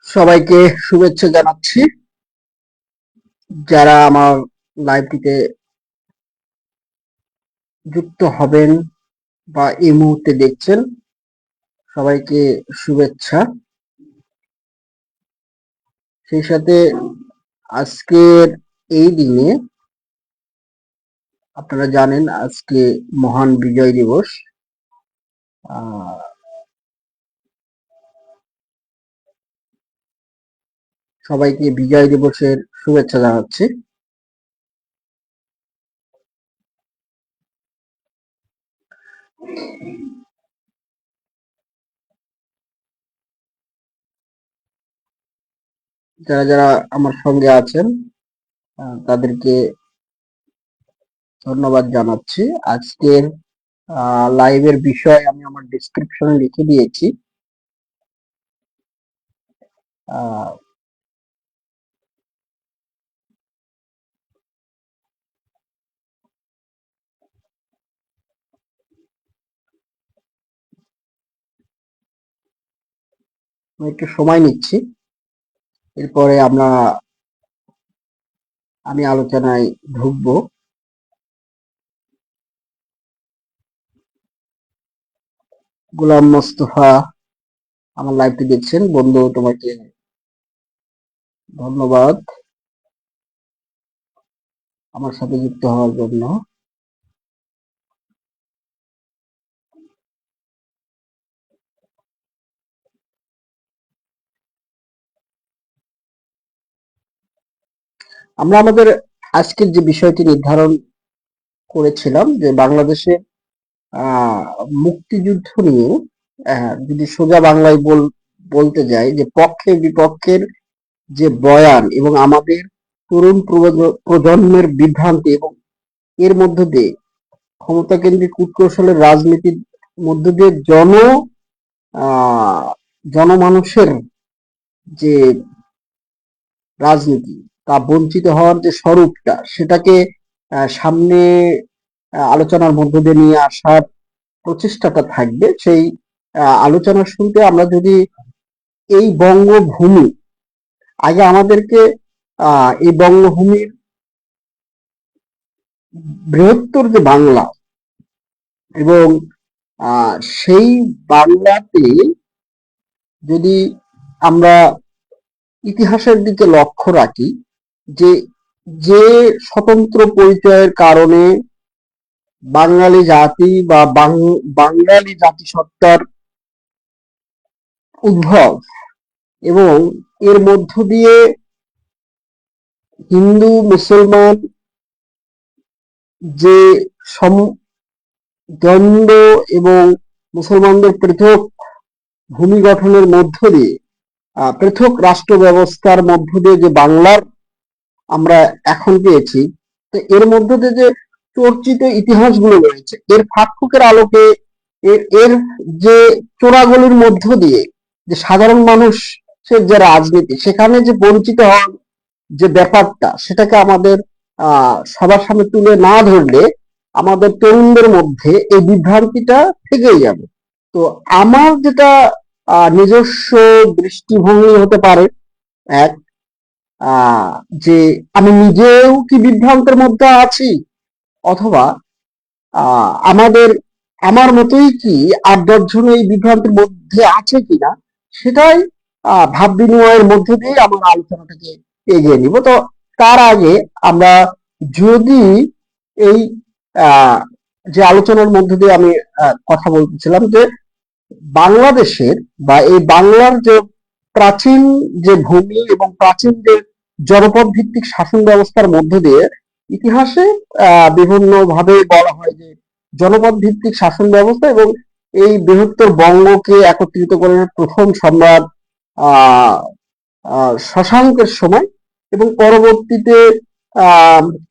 সবাইকে শুভেচ্ছা জানাচ্ছি। যারা আমার লাইভটিতে যুক্ত হবেন বা এই মুহূর্তে দেখছেন, সবাইকে শুভেচ্ছা। সেই সাথে আজকের এই দিনে আপনারা জানেন আজকে মহান বিজয় দিবস। সবাইকে বিজয় দিবসের শুভেচ্ছা জানাচ্ছি। যারা যারা আমার সঙ্গে আছেন তাদেরকে ধন্যবাদ জানাচ্ছি। আজকের লাইভের বিষয় আমি আমার ডেসক্রিপশনে লিখে দিয়েছি। আমি একটু সময় নিচ্ছি, এরপরে আমি আলোচনায় ঢুকবো। গোলাম মোস্তফা আমার লাইভটি দেখছেন, বন্ধু তোমাকে ধন্যবাদ আমার সাথে যুক্ত হওয়ার জন্য। আমরা আমাদের আজকের যে বিষয়টি নির্ধারণ করেছিলাম যে বাংলাদেশে মুক্তিযুদ্ধ নিয়ে, যদি সোজা বাংলায় বলতে যাই, যে পক্ষে বিপক্ষের যে বয়ান এবং আমাদের তরুণ প্রজন্মের বিভ্রান্তি এবং এর মধ্য দিয়ে ক্ষমতা কেন্দ্রিক কূটকৌশলের রাজনীতির মধ্য দিয়ে জনমানুষের যে রাজনীতি তা বঞ্চিত হওয়ার যে স্বরূপটা, সেটাকে সামনে আলোচনার মধ্য দিয়ে নিয়ে আসার প্রচেষ্টাটা থাকবে। সেই আলোচনার শুরুতে আমরা যদি এই বঙ্গভূমি, আগে আমাদেরকে এই বঙ্গভূমির বৃহত্তর যে বাংলা এবং সেই বাংলাতে যদি আমরা ইতিহাসের দিকে লক্ষ্য রাখি, যে যে স্বতন্ত্র পরিচয়ের কারণে বাঙালি জাতি বা বাঙালি জাতিসত্তার উদ্ভব এবং এর মধ্য দিয়ে হিন্দু মুসলমান যে দ্বন্দ্ব এবং মুসলমানদের পৃথক ভূমি গঠনের মধ্য দিয়ে পৃথক রাষ্ট্র ব্যবস্থার মধ্য দিয়ে যে বাংলার আমরা এখন পেয়েছি, তো এর মধ্য দিয়ে যে চর্চিত ইতিহাসগুলো রয়েছে, এর ফাঁকফোঁকের আলোকে এর যে চোরাগলির মধ্য দিয়ে যে সাধারণ মানুষের যে রাজনীতি, সেখানে যে বঞ্চিত হওয়ার যে ব্যাপারটা, সেটাকে আমাদের সবার সামনে তুলে না ধরলে আমাদের তরুণদের মধ্যে এই বিভ্রান্তিটা থেকেই যাবে। তো আমার যেটা নিজস্ব দৃষ্টিভঙ্গি হতে পারে, এক, যে আমি নিজেও কি বিভ্রান্তের মধ্যে আছি, অথবা আমার মতোই কি আর 10 জন এই বিভ্রান্তির মধ্যে আছে কিনা, সেটাই ভাব বিনিময়ের মধ্য দিয়ে আমার আলোচনাটাকে এগিয়ে নিব। তো তার আগে আমরা যদি এই যে আলোচনার মধ্য দিয়ে আমি কথা বলতেছিলাম, যে বাংলাদেশের বা এই বাংলার যে প্রাচীন যে ভূমি এবং প্রাচীন যে জনপদ ভিত্তিক শাসন ব্যবস্থার মধ্য দিয়ে ইতিহাসে বিভিন্ন ভাবে বলা হয় যে জনপদ ভিত্তিক শাসন ব্যবস্থা এবং এই বৃহত্তর বঙ্গকে একত্রিত করে প্রথম সম্রাট আহ শশাঙ্কের সময়, এবং পরবর্তীতে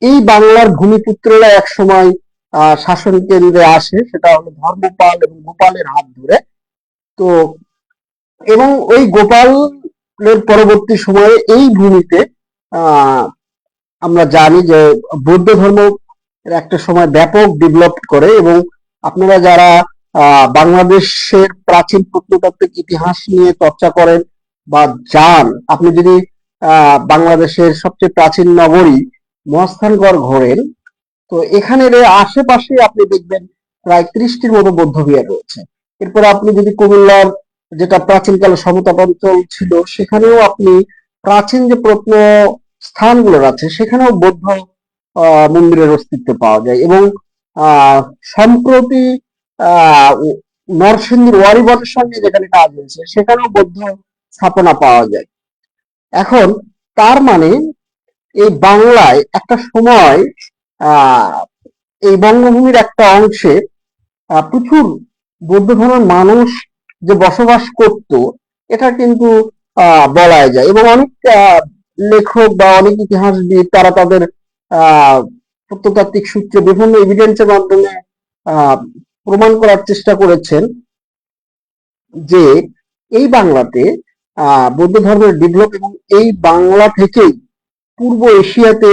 এই বাংলার ভূমিপুত্ররা এক সময় শাসন কেন্দ্রে আসে, সেটা হলো ধর্মপাল এবং গোপালের হাত ধরে। তো এবং ওই গোপালের পরবর্তী সময়ে এই ভূমিতে আমরা জানি যে বৌদ্ধ ধর্ম একটা সময় ব্যাপক ডেভেলপ করে, এবং আপনারা যারা বাংলাদেশের প্রাচীন প্রত্নতাত্ত্বিক ইতিহাস নিয়ে চর্চা করেন বা যান, আপনি যদি বাংলাদেশের সবচেয়ে প্রাচীন নগরী মহাস্থানগড় ঘোরেন, তো এখানের আশেপাশে আপনি দেখবেন প্রায় 30টির মতো বৌদ্ধ বিহার রয়েছে। এরপর আপনি যদি কুমিল্লার, যেটা প্রাচীনকালে সমতট অঞ্চল ছিল, সেখানেও আপনি প্রাচীন যে প্রত্ন স্থানগুলো আছে সেখানেও বৌদ্ধ মন্দিরের অস্তিত্ব পাওয়া যায়। এবং আহ সম্প্রতি নরসিংদীর ওয়ারিবটের সঙ্গে যেখানে কাজ হয়েছে সেখানেও বৌদ্ধ স্থাপনা পাওয়া যায়। এখন তার মানে এই বাংলায় একটা সময় আহ এই বঙ্গভূমির একটা অংশে প্রচুর বৌদ্ধ ধর্মের মানুষ যে বসবাস করত, এটা কিন্তু বলা যায়। এবং অনেক লেখক বা অনেক ইতিহাসবিদ তারা তাদের আহ প্রত্নতাত্ত্বিক সূত্রে বিভিন্ন এভিডেন্সের মাধ্যমে আহ প্রমাণ করার চেষ্টা করেছেন যে এই বাংলাতে বৌদ্ধ ধর্মের ডেভেলপ, এবং এই বাংলা থেকেই পূর্ব এশিয়াতে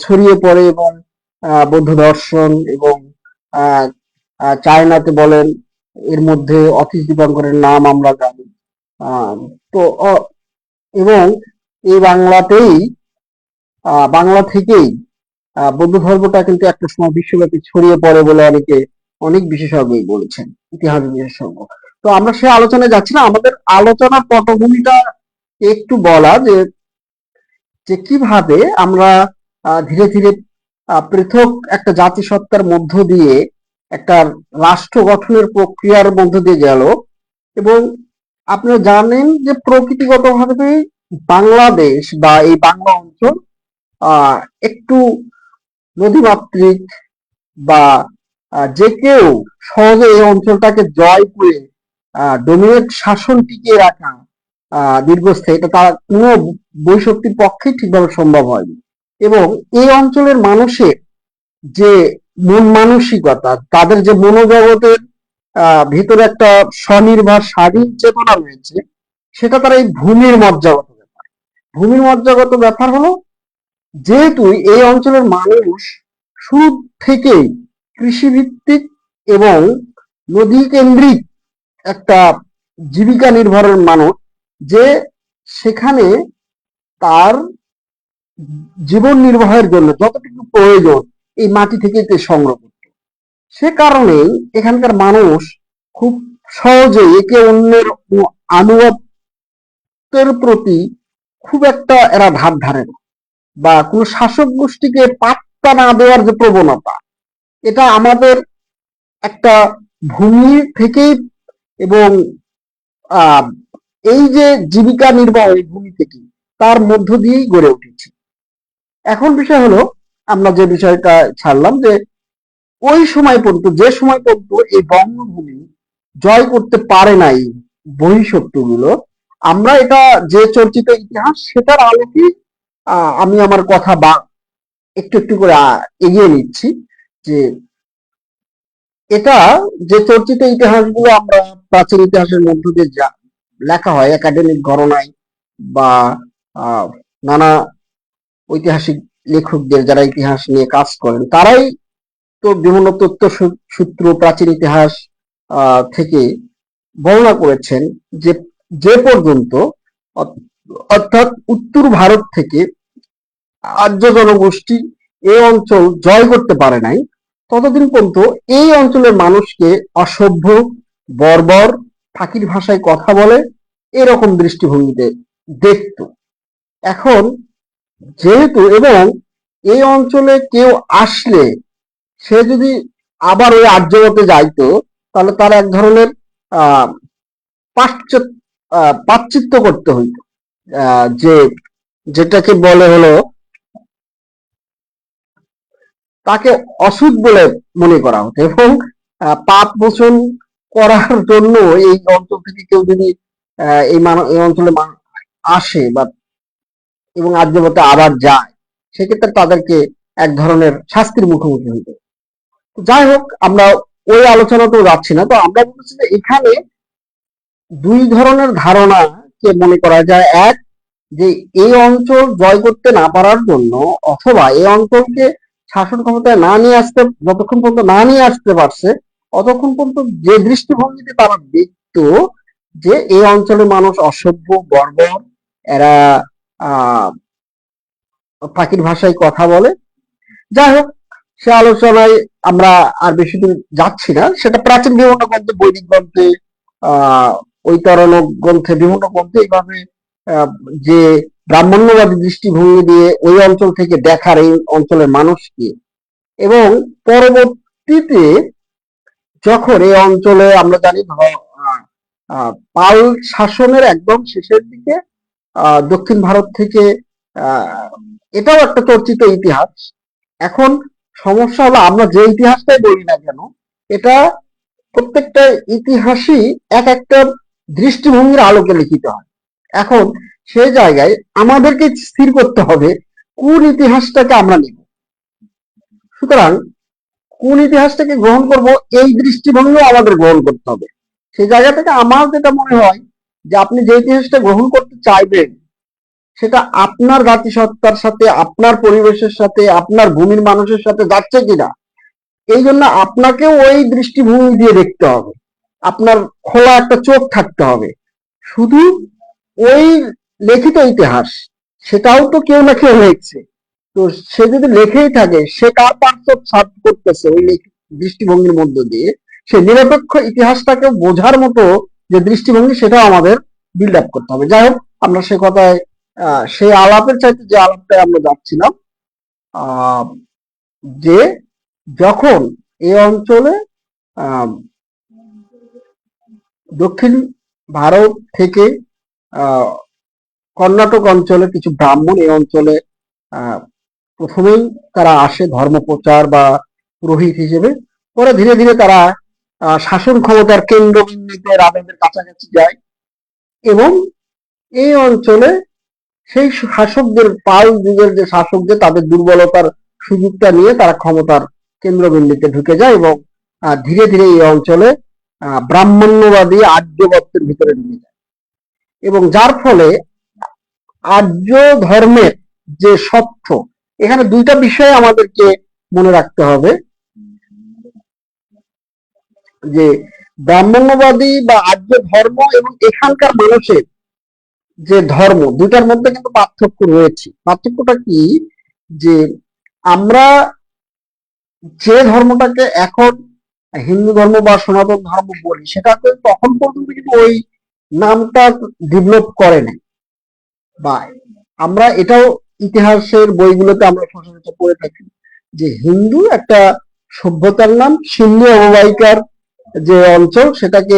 ছড়িয়ে পড়ে, এবং বৌদ্ধ দর্শন এবং আহ, চায়নাতে বলেন, এর মধ্যে অতীশ দীপঙ্করের নাম আমরা জানি। আহ, তো এবং এই বাংলা থেকেই বৌদ্ধ ধর্মটা কিন্তু একটা সময় বিশ্বব্যাপী ছড়িয়ে পড়ে বলে অনেক বিশেষজ্ঞই বলেছেন, ইতিহাস বিশেষজ্ঞ। তো আমরা সে আলোচনায় যাচ্ছি না, আমাদের আলোচনার পটভূমিটা একটু বলা যে যে কিভাবে আমরা ধীরে ধীরে পৃথক একটা জাতিসত্তার মধ্য দিয়ে একটা রাষ্ট্র গঠনের প্রক্রিয়ার মধ্য দিয়ে গেল। এবং আপনারা জানেন যে প্রকৃতিগতভাবে বাংলাদেশ বা এই বাংলা অঞ্চল একটু নদীমাতৃক, বা যে কেউ সহজে এই অঞ্চলটাকে জয় করে ডোমিনেট শাসন টিকিয়ে রাখা দীর্ঘস্থায়ী, এটা তার কোনো বৈশক্তির পক্ষে ঠিকভাবে সম্ভব হয়নি। এবং এই অঞ্চলের মানুষের যে মন মানসিকতা, তাদের যে মনোজগতের ভিতরে একটা স্বনির্ভর স্বাধীন চেতনা রয়েছে, সেটা তার এই ভূমির মজ্জাগত ব্যাপার। ভূমির মজ্জাগত ব্যাপার হলো, যেহেতু এই অঞ্চলের মানুষ শুরু থেকেই কৃষিভিত্তিক এবং নদী কেন্দ্রিক একটা জীবিকা নির্ভরের মানুষ, যে সেখানে তার জীবন নির্বাহের জন্য যতটুকু প্রয়োজন এই মাটি থেকে সংগ্রহ করত। সে কারণেই এখানকার মানুষ খুব সহজে একে অন্যের আনুগত্যের প্রতি খুব একটা এরা ধার ধারে না, বা কোনো শাসক গোষ্ঠীকে পাত্তা না দেওয়ার যে প্রবণতা, এটা আমাদের একটা ভূমি থেকেই, এবং আহ এই যে জীবিকা নির্বাহ এই ভূমি থেকে, তার মধ্য দিয়েই গড়ে উঠেছে। এখন বিষয় হলো, আমরা যে বিষয়টা ছাড়লাম, যে ওই সময় পর্যন্ত, যে সময় পর্যন্ত এই বঙ্গভূমি জয় করতে পারে নাই বহিঃশত্রুগুলো, আমরা এটা যে চর্চিত ইতিহাস সেটার আলোকে আমি আমার কথা বা একটু একটু করে এগিয়ে নিচ্ছি। যে এটা যে চর্চিত ইতিহাসগুলো আমরা প্রাচীন ইতিহাসের মধ্য দিয়ে যা লেখা হয় একাডেমিক গণনায়, বা নানা ঐতিহাসিক লেখকদের যারা ইতিহাস নিয়ে কাজ করেন, তারাই তো বিভিন্ন তথ্য সূত্র প্রাচীন ইতিহাস থেকে বর্ণনা করেছেন যে যে পর্যন্ত, অর্থাৎ উত্তর ভারত থেকে আর্য জনগোষ্ঠী এই অঞ্চল জয় করতে পারে নাই, ততদিন পর্যন্ত এই অঞ্চলের মানুষকে অসভ্য, বর্বর, ফাঁকির ভাষায় কথা বলে, এরকম দৃষ্টিভঙ্গিতে দেখত। এখন যেহেতু, এবং এই অঞ্চলে কেউ আসলে সে যদি আবার ওই আর্যগতে যাইতো, তাহলে তার এক ধরনের আহ পাশ্চাত্য করতে হইতো, যে যেটাকে বলে হলো, তাকে অসুখ বলে মনে করা হতো। এবং পাপ মোচন করার জন্য এই অঞ্চল থেকে কেউ যদি এই অঞ্চলে আসে বা এবং আর্যবতে আবার যায়, সেক্ষেত্রে তাদেরকে এক ধরনের শাস্তির মুখোমুখি হইতে। যাই হোক, আমরা ওই আলোচনাতেও যাচ্ছি না। তো আমরা বলছি যে এখানে দুই ধরনের ধারণা কে মনে করা যায়। এক, যে এই অঞ্চল জয় করতে না পারার জন্য, অথবা এই অঞ্চলকে শাসন ক্ষমতায় না নিয়ে আসতে, যতক্ষণ পর্যন্ত না নিয়ে আসতে পারছে, ততক্ষণ পর্যন্ত যে দৃষ্টিভঙ্গিতে তারা দেখত যে এই অঞ্চলের মানুষ অসভ্য, বর্বর, এরা আহ ফাঁকির ভাষায় কথা বলে। যাই হোক, সে আলোচনায় আমরা আর বেশি দূর যাচ্ছি না। সেটা প্রাচীন বিভিন্ন গ্রন্থে, বৈদিক গ্রন্থে, আহ ঐতরণ গ্রন্থে, বিভিন্ন গ্রন্থে এইভাবে আহ, যে ব্রাহ্মণ্যবাদী দৃষ্টিভঙ্গি দিয়ে ওই অঞ্চল থেকে দেখার এই অঞ্চলের মানুষকে, এবং পরবর্তীতে যখন এই অঞ্চলে আমরা জানি পাল শাসনের একদম শেষের দিকে দক্ষিণ ভারত থেকে, আহ, এটাও একটা চর্চিত ইতিহাস। এখন সমস্যা হলো আমরা যে ইতিহাসটাই বলি না কেন, এটা প্রত্যেকটা ইতিহাসই এক একটা দৃষ্টিভঙ্গির আলোকে লিখিত হয়। এখন সেই জায়গায় আমাদেরকে স্থির করতে হবে কোন ইতিহাসটাকে আমরা নেব। সুতরাং কোন ইতিহাসটাকে গ্রহণ করব, এই দৃষ্টিভঙ্গিও আমাদের গ্রহণ করতে হবে। সেই জায়গা থেকে আমার যেটা মনে হয় যে আপনি যে ইতিহাসটা গ্রহণ করতে চাইবেন সেটা আপনার জাতিসত্তার সাথে, আপনার পরিবেশের সাথে, আপনার ভূমির মানুষের সাথে যাচ্ছে কিনা, এই জন্য আপনাকেও ওই দৃষ্টিভঙ্গি দিয়ে দেখতে হবে। আপনার খোলা একটা চোখ থাকতে হবে। শুধু ওই লিখিত ইতিহাস, সেটাও তো কেউ না কেউ লিখছে। তো সে যদি লেখেই থাকে, সে কার পার্থক্য সার্ভ করতেছে ওই দৃষ্টিভঙ্গির মধ্য দিয়ে, সে নিরপেক্ষ ইতিহাসটাকে বোঝার মতো যে দৃষ্টিভঙ্গি, সেটাও আমাদের বিল্ড আপ করতে হবে। যাই হোক, আমরা সে কথায় সেই আলাপের চাইতে যে আলাপটায় আমরা যাচ্ছিলাম, আহ যে যখন এই অঞ্চলে আহ দক্ষিণ ভারত থেকে আহ কর্ণাটক অঞ্চলে কিছু ব্রাহ্মণ এই অঞ্চলে আহ প্রথমেই তারা আসে ধর্মপ্রচার বা পুরোহিত হিসেবে। পরে ধীরে ধীরে তারা শাসন ক্ষমতার কেন্দ্রবিন্দুতে রাজাদের কাছাকাছি যায়, এবং এই অঞ্চলে সেই শাসকদের, পাল যুগের যে শাসকদের, তাদের দুর্বলতার সুযোগটা নিয়ে তারা ক্ষমতার কেন্দ্রবিন্দুতে ঢুকে যায়, এবং ধীরে ধীরে এই অঞ্চলে ব্রাহ্মণ্যবাদী আর্যবর্তের ভিতরে ঢুকে যায়। এবং যার ফলে আর্য ধর্মের যে সত্য, এখানে দুইটা বিষয় আমাদেরকে মনে রাখতে হবে, যে ব্রাহ্মণ্যবাদী বা আর্য ধর্ম এবং এখানকার মানুষের যে ধর্ম, দুটার মধ্যে কিন্তু পার্থক্য রয়েছে। পার্থক্যটা কি, যে আমরা যে ধর্মটাকে এখন হিন্দু ধর্ম বা সনাতন ধর্ম বলি, সেটাকে তখন পর্যন্ত কিন্তু ওই নামটা ডেভেলপ করে নাই। বা আমরা এটাও ইতিহাসের বইগুলোতে আমরা সচরাচর পড়ে থাকি যে হিন্দু একটা সভ্যতার নাম, সিন্ধু অববাহিকার যে অঞ্চল, সেটাকে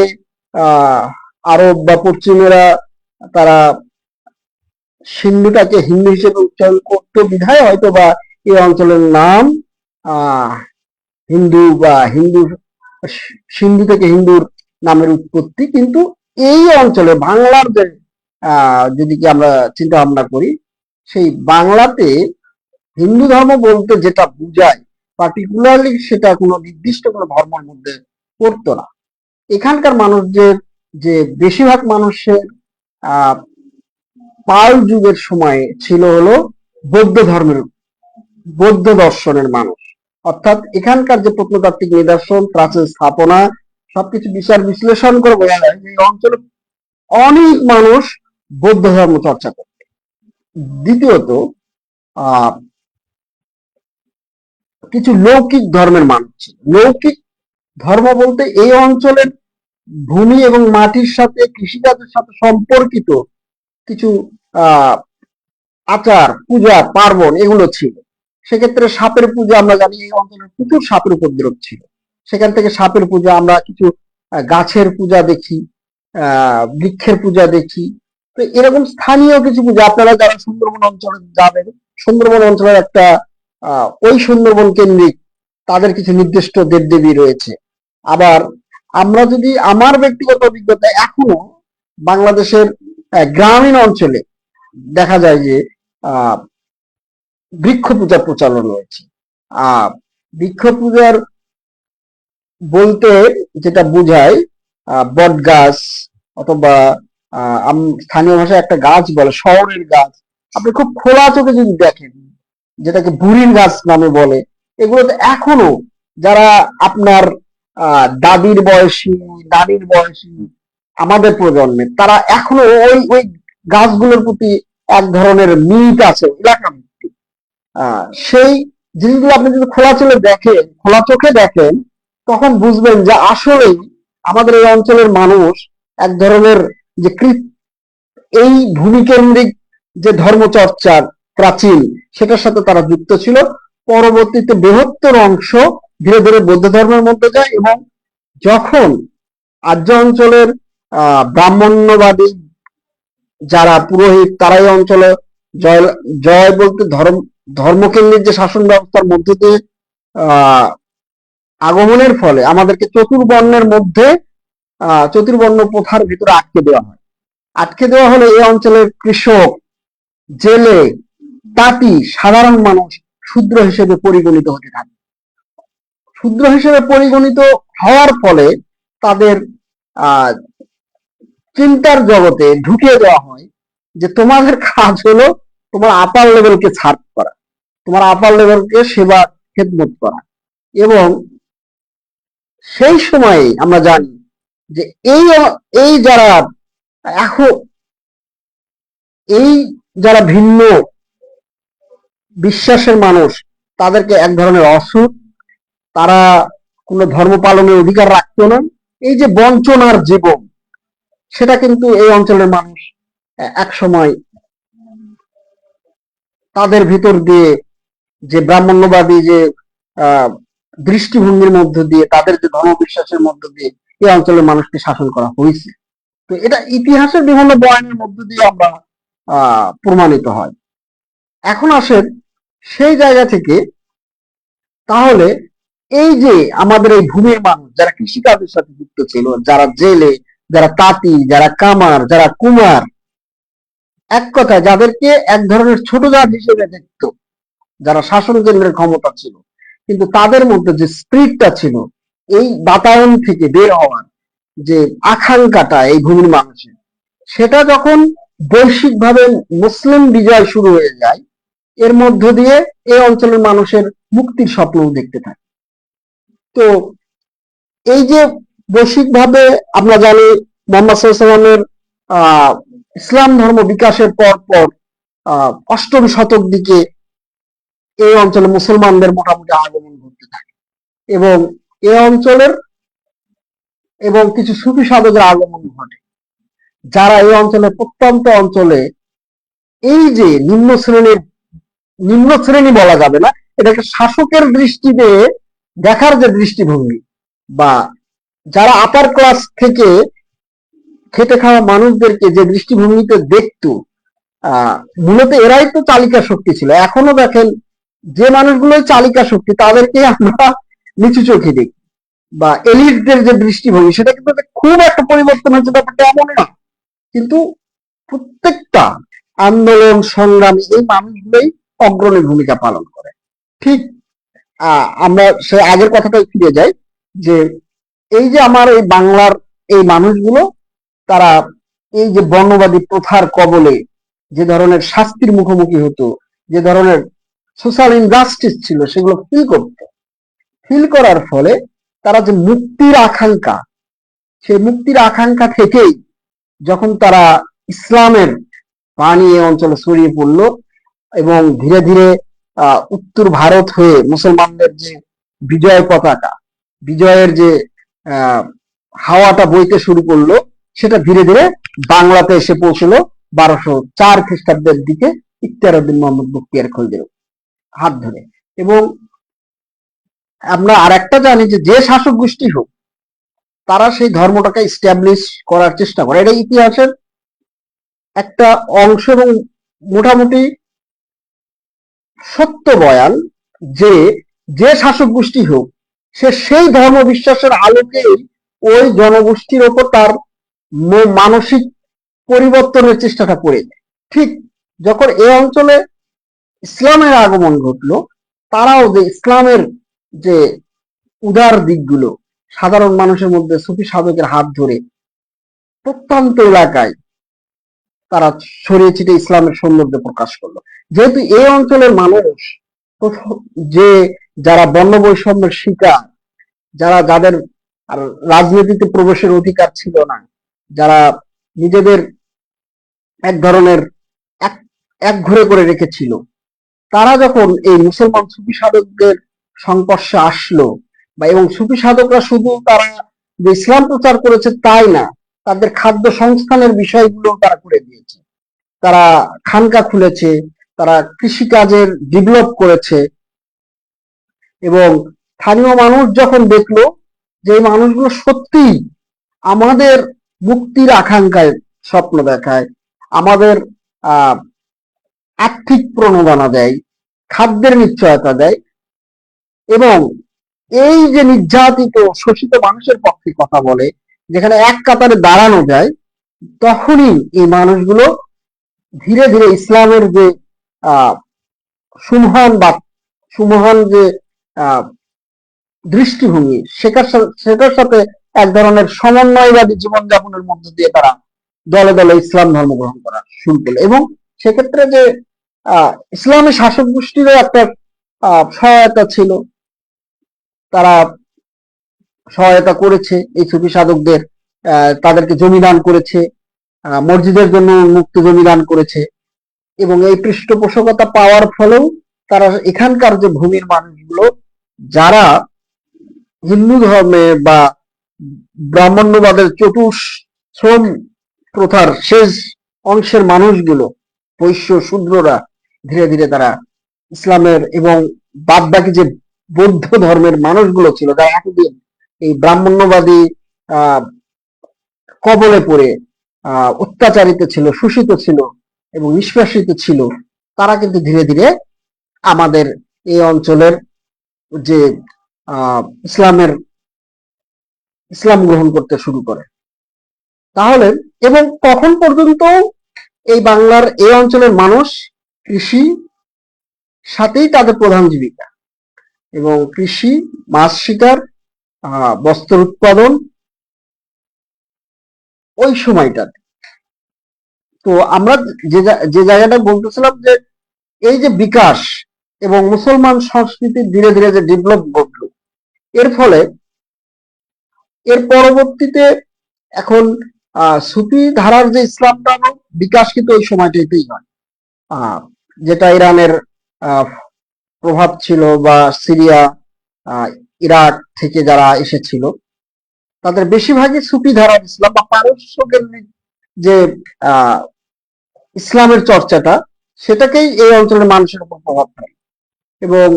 আহ আরব বা পশ্চিমেরা তারা সিন্ধুটাকে হিন্দু হিসেবে উচ্চারণ করতো বিধায় হয়তো বা এই অঞ্চলের নাম আহ হিন্দু, বা হিন্দু সিন্ধু থেকে হিন্দুর নামের উৎপত্তি। কিন্তু এই অঞ্চলে বাংলার যে যদি কি আমরা চিন্তা ভাবনা করি, সেই বাংলাতে হিন্দু ধর্ম বলতে যেটা বুঝায়, পার্টিকুলারলি সেটা কোনো নির্দিষ্ট কোনো ধর্মের মধ্যে পড়তো না। এখানকার মানুষদের যে বেশিরভাগ মানুষের আহ পাল যুগের সময়ে ছিল হলো বৌদ্ধ ধর্মের, বৌদ্ধ দর্শনের মানুষ। অর্থাৎ এখানকার যে প্রত্নতাত্ত্বিক নিদর্শন, প্রাচীন স্থাপনা, সবকিছু বিচার বিশ্লেষণ করে বোঝা যায় যে এই অঞ্চলে অনেক মানুষ বৌদ্ধ ধর্ম চর্চা করত। দ্বিতীয়ত, আহ কিছু লৌকিক ধর্মের মানুষ ছিল। লৌকিক ধর্ম বলতে এই অঞ্চলের ভূমি এবং মাটির সাথে, কৃষিকাজের সাথে সম্পর্কিত কিছু আহ আচার, পূজা, পার্বণ এগুলো ছিল। সেক্ষেত্রে সাপের পূজা, আমরা জানি এই অঞ্চলে প্রচুর সাপের উপদ্রব ছিল। সেখান থেকে সাপের পূজা, আমরা কিছু গাছের পূজা দেখি, বৃক্ষের পূজা দেখি। তো এরকম স্থানীয় কিছু পূজা, আপনারা যারা সুন্দরবন অঞ্চলে যাবেন, সুন্দরবন অঞ্চলের একটা ওই সুন্দরবন কেন্দ্রিক তাদের কিছু নির্দিষ্ট দেবদেবী রয়েছে। আবার আমরা যদি, আমার ব্যক্তিগত অভিজ্ঞতা, এখনো বাংলাদেশের গ্রামীণ অঞ্চলে দেখা যায় যে আহ বৃক্ষ পূজার প্রচলন রয়েছে। বৃক্ষ পূজার বলতে যেটা বোঝায়, বট গাছ, অথবা স্থানীয় ভাষায় একটা গাছ বলে শহরের গাছ, আপনি খুব খোলা চোখে যদি দেখেন, যেটাকে বুড়ির গাছ নামে বলে, এগুলোতে এখনো যারা আপনার দাদির বয়সী, নানির বয়সী, আমাদের প্রজন্মের, তারা এখনো ওই ওই গাছগুলোর প্রতি এক ধরনের মিট আছে এলাকা ভিত্তিক। সেই জিনিসগুলো আপনি যদি খোলা চোখে দেখেন, তখন বুঝবেন যে আসলেই আমাদের এই অঞ্চলের মানুষ এক ধরনের যে এই ভূমিকেন্দ্রিক যে ধর্মচর্চার প্রাচীন, সেটার সাথে তারা যুক্ত ছিল। পরবর্তীতে বৃহত্তর অংশ ধীরে ধীরে বৌদ্ধ ধর্মের মধ্যে যায়, এবং যখন আর্য অঞ্চলের ব্রাহ্মণ্যবাদী যারা পুরোহিত, তারা এই অঞ্চলে জয় জয় বলতে ধর্মকেন্দ্রিক যে শাসন ব্যবস্থার মধ্যে দিয়ে আহ আগমনের ফলে আমাদেরকে চতুর্বর্ণ প্রথার ভিতরে আটকে দেওয়া হলে এই অঞ্চলের কৃষক, জেলে, তাঁতি, সাধারণ মানুষ শূদ্র হিসেবে পরিগণিত হতে থাকে। শূদ্র হিসেবে পরিগণিত হওয়ার ফলে তাদের চিন্তার জগতে ঢুকিয়ে দেওয়া হয় যে তোমাদের কাজ হলো তোমার আপার লেভেলকে ছাড় করা, তোমার আপার লেভেলকে সেবা খেদমত করা। এবং সেই সময়ে আমরা জানি যে এই যারা এখন এই যারা ভিন্ন বিশ্বাসের মানুষ, তাদেরকে এক ধরনের অসুখ, তারা কোনো ধর্ম পালনের অধিকার রাখতো না। এই যে বঞ্চনার জীবন, সেটা কিন্তু এই অঞ্চলের মানুষ এক সময় তাদের ভিতর দিয়ে যে ব্রাহ্মণ্যবাদী যে দৃষ্টিভঙ্গির মধ্য দিয়ে, তাদের যে ধর্মবিশ্বাসের মধ্য দিয়ে এই অঞ্চলের মানুষকে শাসন করা হয়েছে। তো এটা ইতিহাসের বিভিন্ন বয়ানের মধ্য দিয়ে আমরা প্রমাণিত হয়। এখন আসেন সেই জায়গা থেকে, তাহলে এই যে আমাদের এই ভূমির মানুষ যারা কৃষিকাজের সাথে যুক্ত ছিল, যারা জেলে, যারা তাঁতি, যারা কামার, যারা কুমার, এক কথায় যাদেরকে এক ধরনের ছোট জাত হিসেবে দেখত যারা শাসন কেন্দ্রের ক্ষমতা ছিল, কিন্তু তাদের মধ্যে যে স্পিরিটটা ছিল, এই বাতায়ন থেকে বের হওয়ার যে আকাঙ্ক্ষাটা এই ভূমির মানুষের, সেটা যখন বৈশ্বিকভাবে মুসলিম বিজয় শুরু হয়ে যায়, এর মধ্য দিয়ে এই অঞ্চলের মানুষের মুক্তির স্বপ্নও দেখতে থাকে। তো এই যে বৈশ্বিকভাবে আমরা জানি মোহাম্মদ সাল্লাল্লাহু ইসলাম ধর্ম বিকাশের পর অষ্টম শতক দিকে এই অঞ্চলে মুসলমানদের মোটামুটি আগমন ঘটতে থাকে, এবং এই অঞ্চলের এবং কিছু সুফি সাধকের আগমন ঘটে, যারা এই অঞ্চলের প্রত্যন্ত অঞ্চলে এই যে নিম্ন শ্রেণী বলা যাবে না, এটাকে শাসকের দৃষ্টিতে দেখার যে দৃষ্টিভঙ্গি, বা যারা আপার ক্লাস থেকে খেটে খাওয়া মানুষদেরকে যে দৃষ্টিভঙ্গিতে দেখতো, মূলত এরাই তো চালিকা শক্তি ছিল। এখনো দেখেন যে মানুষগুলোই চালিকা শক্তি, তাদেরকে আমরা নিচু চোখে দেখি, বা এলিটদের যে দৃষ্টিভঙ্গি, সেটা কিন্তু খুব একটা পরিবর্তন হচ্ছে ব্যাপারটা এমন না। কিন্তু প্রত্যেকটা আন্দোলন সংগ্রামী এই মানুষগুলোই অগ্রণী ভূমিকা পালন করে। ঠিক আমরা সে আগের কথাটাই ফিরে যাই, যে এই যে আমার এই বাংলার এই মানুষগুলো, তারা এই যে বর্ণবাদী প্রথার কবলে যে ধরনের শাস্তির মুখোমুখি হতো, যে ধরনের সোশ্যাল ইনজাস্টিস ছিল, সেগুলো ফিল করার ফলে তারা যে মুক্তির আকাঙ্ক্ষা, সেই মুক্তির আকাঙ্ক্ষা থেকেই যখন তারা ইসলামের বাণী এই অঞ্চলে ছড়িয়ে পড়লো, এবং ধীরে ধীরে উত্তর ভারত হয়ে মুসলমানদের যে বিজয় পতাকা, বিজয়ের যে হাওয়াটা বইতে শুরু করলো, সেটা ধীরে ধীরে বাংলাতে এসে পৌঁছলো 1204 খ্রিস্টাব্দের দিকে ইখতিয়ার উদ্দিন মোহাম্মদ বখতিয়ার খলজির হাত ধরে। এবং আমরা আর একটা জানি যে শাসক গোষ্ঠী হোক, তারা সেই ধর্মটাকে ইস্টাবলিশ করার চেষ্টা করে। এটা ইতিহাসের একটা অংশ, এবং মোটামুটি সত্য বয়ান যে শাসক গোষ্ঠী হোক, সে সেই ধর্ম বিশ্বাসের আলোকেই ওই জনগোষ্ঠীর ওপর তার মানসিক পরিবর্তনের চেষ্টাটা করে দেয়। ঠিক যখন এই অঞ্চলে ইসলামের আগমন ঘটলো, তারাও যে ইসলামের যে উদার দিকগুলো সাধারণ মানুষের মধ্যে সুফি সাধকের হাত ধরে প্রত্যন্ত এলাকায় তারা ছড়িয়ে ছিটিয়ে ইসলামের সৌন্দর্য প্রকাশ করলো। যেহেতু এই অঞ্চলের মানুষ যারা বর্ণ বৈষম্যের শিকার, যাদের রাজনীতিতে প্রবেশের অধিকার ছিল না, যারা নিজেদের এক ধরনের এক এক ঘরে করে রেখেছিল, তারা যখন এই মুসলমান সুফি সাধকদের সংস্পর্শে আসলো, বা এবং সুফি সাধকরা শুধু তারা যে ইসলাম প্রচার করেছে তাই না, তাদের খাদ্য সংস্থানের বিষয়গুলো তারা করে দিয়েছে। তারা খানকা খুলেছে, তারা কৃষিকাজের ডেভেলপ করেছে, এবং স্থানীয় মানুষ যখন দেখলো যে এই মানুষগুলো সত্যি আমাদের মুক্তির আকাঙ্ক্ষায় স্বপ্ন দেখায়, আমাদের আহ আর্থিক প্রণোদনা দেয়, খাদ্যের নিশ্চয়তা দেয়, এবং এই যে নির্যাতিত শোষিত মানুষের পক্ষে কথা বলে, যেখানে এক কাতারে দাঁড়ানো যায়, তখনই এই মানুষগুলো ধীরে ধীরে ইসলামের যে আহ সুমহান বা সুমহান যে আহ দৃষ্টিভঙ্গি, সেটার সাথে এক ধরনের সমন্বয়বাদী জীবনযাপনের মধ্য দিয়ে তারা দলে দলে ইসলাম ধর্ম গ্রহণ করা শুরু করলো। এবং সেক্ষেত্রে যে ইসলামী শাসক গোষ্ঠীরও একটা সহায়তা ছিল, তারা সহায়তা করেছে এই সুফি সাধকদের, তাদেরকে জমি দান করেছে, মসজিদের জন্য মুক্ত জমি দান করেছে, এবং এই পৃষ্ঠপোষকতা পাওয়ার ফলেও তারা এখানকার যে ভূমির মানুষগুলো, যারা হিন্দু ধর্মে বা ব্রাহ্মণ্যবাদের চতুশ্রম প্রথার শেষ অংশের মানুষগুলো, বৈশ্য শূদ্ররা, ধীরে ধীরে তারা ইসলামের, এবং বাদ বাকি যে বৌদ্ধ ধর্মের মানুষগুলো ছিল, যারা এতদিন এই ব্রাহ্মণ্যবাদী আহ কবলে পড়ে অত্যাচারিত ছিল, শোষিত ছিল এবং নিষ্কাশিত ছিল, তারা কিন্তু ধীরে ধীরে আমাদের এই অঞ্চলের যে ইসলাম গ্রহণ করতে শুরু করে। তাহলে এবং তখন পর্যন্ত এই বাংলার এই অঞ্চলের মানুষ কৃষি সাথেই তাদের প্রধান জীবিকা, এবং কৃষি, মাছ শিকার, বস্ত্র উৎপাদন ওই সময়টাতে। তো আমরা যে জায়গাটা বলতেছিলাম, যে এই যে বিকাশ এবং মুসলমান সংস্কৃতির ধীরে ধীরে যে ডেভেলপ ঘটলো, এর ফলে এর পরবর্তীতে এখন সুফি ধারার যে ইসলামটা বিকাশ কিন্তু ওই সময়টাতেই হয়, যেটা ইরানের প্রভাব ছিল, বা সিরিয়া, ইরাক থেকে যারা এসেছিল, তাদের বেশিরভাগই সুফি ধারার ইসলাম বা পারস্য কেন্দ্রিক যে ইসলামের চর্চাটা, সেটাকেই এই অঞ্চলের মানুষের উপর প্রভাব ফেলে। এবং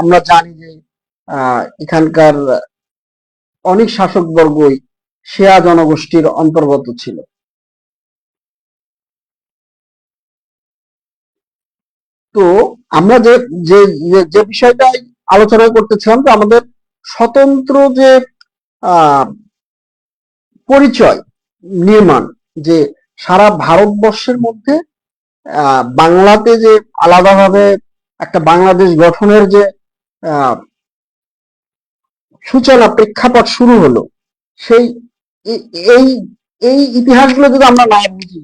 আমরা জানি যে এখানকার অনেক শাসকবর্গই শিয়া জনগোষ্ঠীর অন্তর্গত ছিল। তো আমরা যে যে যে বিষয়টা আলোচনা করতেছিলাম, যে আমাদের স্বতন্ত্র যে পরিচয় নির্মাণ, যে সারা ভারতবর্ষের মধ্যে বাংলাতে যে আলাদাভাবে একটা বাংলাদেশ গঠনের যে সূচনা, প্রেক্ষাপট শুরু হলো, সেই এই এই ইতিহাসগুলো যদি আমরা না বুঝি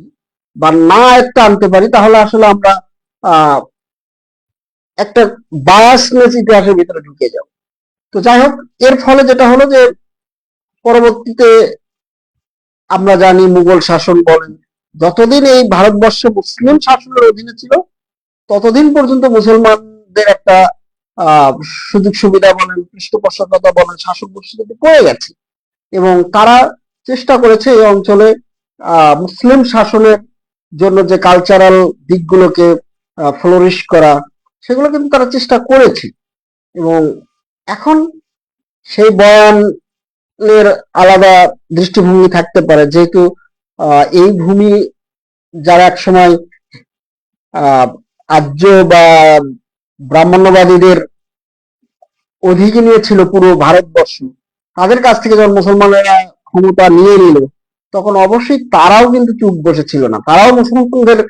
বা না একটা আনতে পারি, তাহলে আসলে আমরা একটা বায়াসনেস ইতিহাসের ভিতরে ঢুকে যাব। তো যাই হোক, এর ফলে যেটা হলো, যে পরবর্তীতে আমরা জানি মুঘল শাসন বলেন, যতদিন এই ভারতবর্ষ মুসলিম শাসনের অধীনে ছিল, ততদিন পর্যন্ত মুসলমানদের একটা সুযোগ সুবিধা বলেন, পৃষ্ঠপোষকতা বলেন, শাসক গোষ্ঠীতে পড়ে গেছে, এবং তারা চেষ্টা করেছে এই অঞ্চলে মুসলিম শাসনের জন্য যে কালচারাল দিকগুলোকে ফ্লোরিশ করা, সেগুলো কিন্তু তারা চেষ্টা করেছে। এবং এখন সেই বয়ানের আলাদা দৃষ্টিভঙ্গি থাকতে পারে, যেহেতু এই ভূমি যারা একসময় আর্য বা ব্রাহ্মণ্যবাদীদের অধিকে নিয়েছিল পুরো ভারতবর্ষ, তাদের কাছ থেকে যখন মুসলমানেরা ক্ষমতা নিয়ে নিল, তখন অবশ্যই তারাও কিন্তু চুপ বসেছিল না, তারাও মুসলমানদের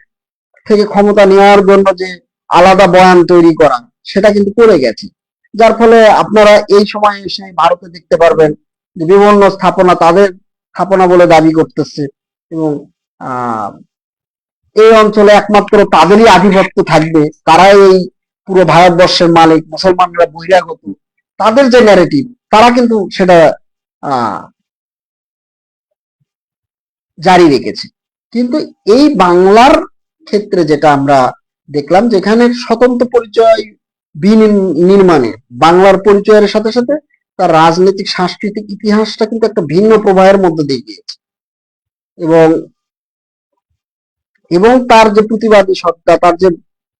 থেকে ক্ষমতা নেওয়ার জন্য যে আলাদা বয়ান তৈরি করা, সেটা কিন্তু করে গেছে। যার ফলে আপনারা এই সময় এসে ভারতে দেখতে পারবেন যে বিভিন্ন স্থাপনা তাদের স্থাপনা বলে দাবি করতেছে, এবং এই অঞ্চলে একমাত্র তাদেরই আধিপত্য থাকবে, তারাই এই পুরো ভারতবর্ষের মালিক, মুসলমানরা বহিরাগত, তাদের যে ন্যারেটিভ, তারা কিন্তু সেটা জারি রেখেছে। কিন্তু এই বাংলার ক্ষেত্রে যেটা আমরা দেখলাম, যেখানে স্বতন্ত্র পরিচয় বিনির্মাণে বাংলার পরিচয়ের সাথে সাথে তার রাজনৈতিক সাংস্কৃতিক ইতিহাসটা কিন্তু একটা ভিন্ন প্রবাহের মধ্যে দিয়ে গিয়েছে, এবং এবং তার যে প্রতিবাদী সত্তা, তার যে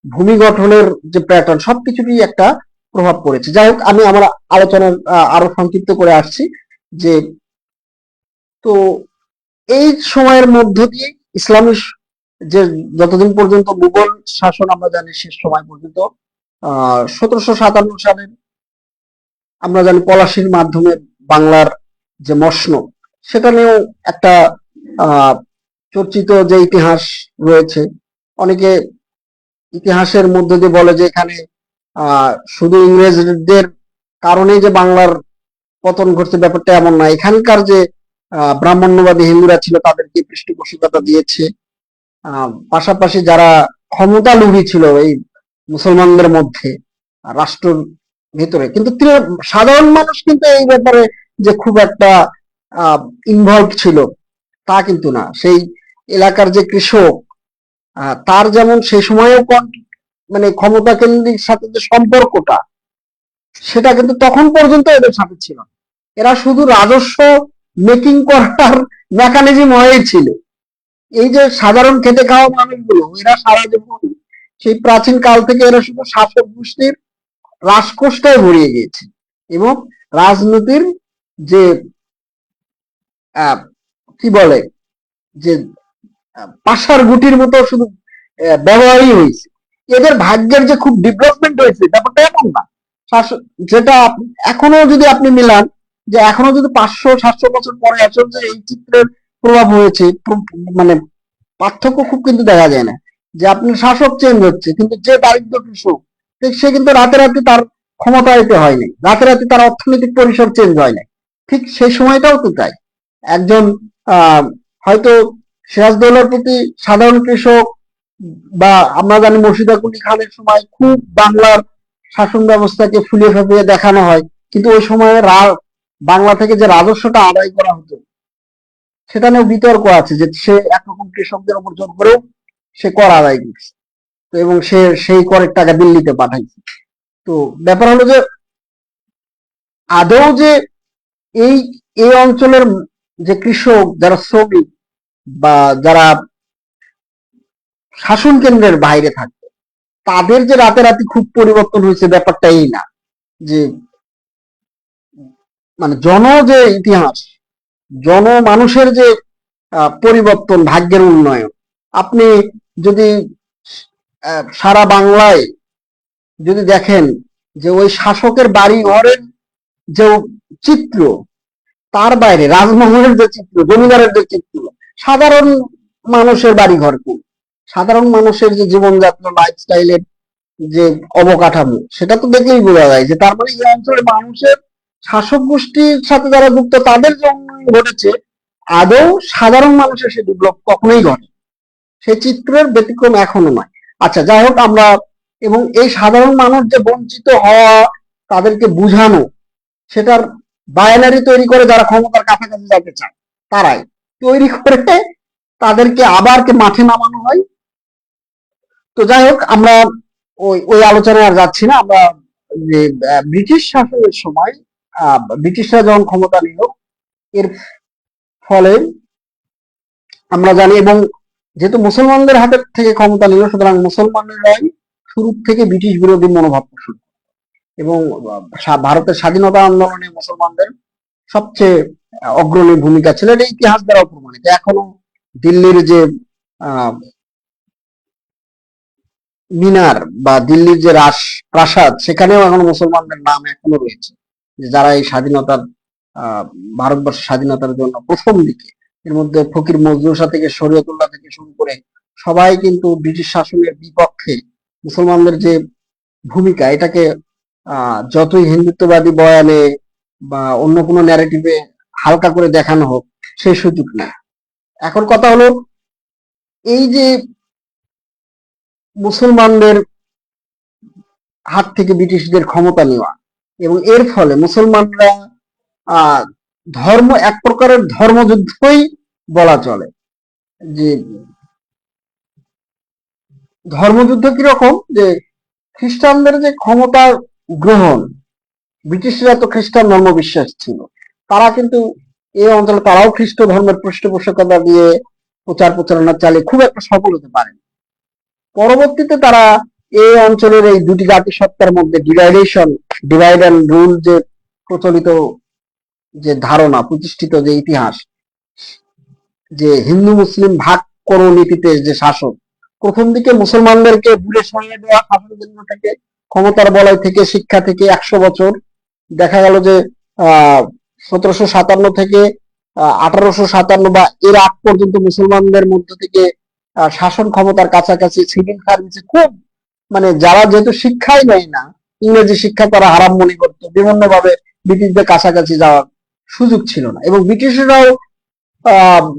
ভূমি গঠনের যে প্যাটার্ন, সবকিছুরই একটা প্রভাব পড়েছে। যাই হোক, আমি আমার আলোচনা আরো সংক্ষিপ্ত করে আসছি যে, তো এই সময়ের মধ্য দিয়ে ইসলামী যে যতদিন পর্যন্ত মুঘল শাসন আমরা জানি, শেষ সময় পর্যন্ত 1757 সালের আমরা জানি পলাশির মাধ্যমে বাংলার যে মসনদ, সেখানেও একটা আহ চর্চিত যে ইতিহাস রয়েছে। অনেকে ইতিহাসের মধ্যে দিয়ে বলে যে এখানে শুধু ইংরেজদের কারণেই যে বাংলার পতন ঘটছে, ব্যাপারটা এমন না। এখানকার যে ব্রাহ্মণ্যবাদী হিন্দুরা ছিল, তাদেরকে পৃষ্ঠপোষকতা দিয়েছে। পাশাপাশি যারা ক্ষমতা লোভী ছিল এই মুসলমানদের মধ্যে, রাষ্ট্রের ভেতরে, কিন্তু সাধারণ মানুষ কিন্তু এই ব্যাপারে যে খুব একটা ইনভলভ ছিল তা কিন্তু না। সেই এলাকার যে কৃষক, তার যেমন সেই সময়েও মানে ক্ষমতা কেন্দ্রিক সাথে যে সম্পর্কটা, সেটা কিন্তু তখন পর্যন্ত এদের সাথে ছিল না। এরা শুধু রাজস্ব মেকিং করার মেকানিজম হয়েই ছিল। এই যে সাধারণ খেটে খাওয়া মানুষগুলো, এরা সারা জীবন সেই প্রাচীন কাল থেকে এরা শুধু শাসক গোষ্ঠীর রাজকোষটাই ভরিয়ে গিয়েছে, এবং রাজনীতির যে কি বলে যে পাশার গুটির মতো শুধু ব্যবহারই হয়েছে। এদের ভাগ্যের যে খুব ডেভেলপমেন্ট হয়েছে, ব্যাপারটা এমন না। যেটা এখনো যদি আপনি মিলান, যে এখনো যদি 500-700 বছর পরে আসলে যে এই চিত্রের প্রভাব হয়েছে, মানে পার্থক্য খুব কিন্তু দেখা যায় না। যে আপনার শাসক চেঞ্জ হচ্ছে, কিন্তু যে দারিদ্র কৃষক, সে কিন্তু রাতে তার ক্ষমতায়িত হয়নি, রাতে তার অর্থনৈতিক পরিসর চেঞ্জ হয় নাই। ঠিক সেই সময়টাও তো তাই। একজন হয়তো সিরাজদৌলার প্রতি সাধারণ কৃষক, বা আমরা জানি মুর্শিদা কুলি খানের সময় খুব বাংলার শাসন ব্যবস্থাকে ফুলিয়ে ফাঁপিয়ে দেখানো হয়, কিন্তু ওই সময় বাংলা থেকে যে রাজস্বটা আদায় করা হতো, সেটা নিয়েও বিতর্ক আছে যে সে একরকম কৃষকদের উপর জোর করেও সে কর আদায় করছে, তো এবং সে সেই করের টাকা দিল্লিতে পাঠাইছে। তো ব্যাপার হলো যে আদৌ যে এই এই অঞ্চলের যে কৃষক, যারা শ্রমিক বা যারা শাসন কেন্দ্রের বাইরে থাকতো, তাদের যে রাতে খুব পরিবর্তন হয়েছে, ব্যাপারটা এই না। যে মানে যে ইতিহাস, মানুষের যে পরিবর্তন, ভাগ্যের উন্নয়ন, আপনি যদি সারা বাংলায় যদি দেখেন যে ওই শাসকের বাড়ি ঘরের যে চিত্র, তার বাইরে রাজমহলের যে চিত্র, জমিদারের যে চিত্র, সাধারণ মানুষের বাড়ি ঘর কি, সাধারণ মানুষের যে জীবনযাত্রা, লাইফস্টাইলের যে অবকাঠামো, সেটা তো দেখলেই বোঝা যায় যে তার মানে এই অঞ্চলের মানুষের শাসক গোষ্ঠীর সাথে যারা যুক্ত, তাদের যে উন্নয়ন ঘটেছে, আদৌ সাধারণ মানুষের সে ডেভেলপ কখনোই ঘটে, সে চিত্রের ব্যতিক্রম এখনো নয়। আচ্ছা, যাই হোক, আমরা এবং এই সাধারণ মানুষ যে বঞ্চিত হওয়া, তাদেরকে বুঝানো, সেটার বায়ানারি তৈরি করে যারা ক্ষমতার কাছাকাছি যেতে চায়, তারাই তৈরি করে তাদেরকে আবার মাঠে নামানো হয়। তো যাই হোক, আমরা ওই আলোচনায় আর যাচ্ছি না। আমরা যে ব্রিটিশ শাসনের সময় ব্রিটিশরা যখন ক্ষমতা নিল, এর ফলে আমরা জানি, এবং যেহেতু মুসলমানদের হাতের থেকে ক্ষমতা নিল, সুতরাং মুসলমানরাই শুরু থেকে ব্রিটিশ বিরোধী মনোভাব পোষণ, এবং ভারতের স্বাধীনতা আন্দোলনে মুসলমানদের সবচেয়ে অগ্রণী ভূমিকা ছিল। এটা ইতিহাস দ্বারা প্রমাণিত। এখনো দিল্লির যে মিনার বা দিল্লির যে প্রাসাদ, সেখানেও এখনো মুসলমানদের নাম এখনো রয়েছে, যারা এই স্বাধীনতার ভারতবর্ষের স্বাধীনতার জন্য প্রথম দিকে, এর মধ্যে ফকির মজরুসা থেকে শরীয়তুল্লাহ থেকে শুরু করে সবাই কিন্তু ব্রিটিশ শাসনের বিপক্ষে। মুসলমানদের যে ভূমিকা, এটাকে যতই হিন্দুত্ববাদী বয়ানে বা অন্য কোনো ন্যারেটিভে হালকা করে দেখানো হোক, সেই সুযোগ নেই। এখন কথা হলো, এই যে মুসলমানদের হাত থেকে ব্রিটিশদের ক্ষমতা নেওয়া, এবং এর ফলে মুসলমানরা ধর্ম, এক প্রকারের ধর্মযুদ্ধই বলা চলে, যে ধর্মযুদ্ধ কিরকম, যে খ্রিস্টানদের যে ক্ষমতা গ্রহণ, ব্রিটিশরা তো খ্রিস্টান ধর্ম বিশ্বাস ছিল, তারা কিন্তু এই অঞ্চলে তারাও খ্রিস্ট ধর্মের পৃষ্ঠপোষকতা দিয়ে প্রচার প্রচারণা চালিয়ে খুব একটা সফল হতে পারেন। পরবর্তীতে তারা এই অঞ্চলের এই দুটি জাতিসত্তার মধ্যে ডিভাইড অ্যান্ড রুল যে প্রচলিত যে ধারণা, প্রতিষ্ঠিত যে ইতিহাস, যে হিন্দু মুসলিম ভাগ করো নীতিতে যে শাসন, প্রথম দিকে মুসলমানদেরকে দূরে সরিয়ে দেওয়া, শাসনের জন্য থেকে ক্ষমতার বলয় থেকে, শিক্ষা থেকে 100 বছর দেখা গেল যে 1757 থেকে 1857 বা এর আগ পর্যন্ত মুসলমানদের মধ্য থেকে শাসন ক্ষমতার কাছাকাছি, সিভিল সার্ভিসে খুব, মানে যারা যেহেতু শিক্ষাই নেয় না, ইংরেজি শিক্ষা তারা হারাম মনে করতো, বিভিন্ন ভাবে ব্রিটিশদের কাছাকাছি যাওয়ার সুযোগ ছিল না, এবং ব্রিটিশরাও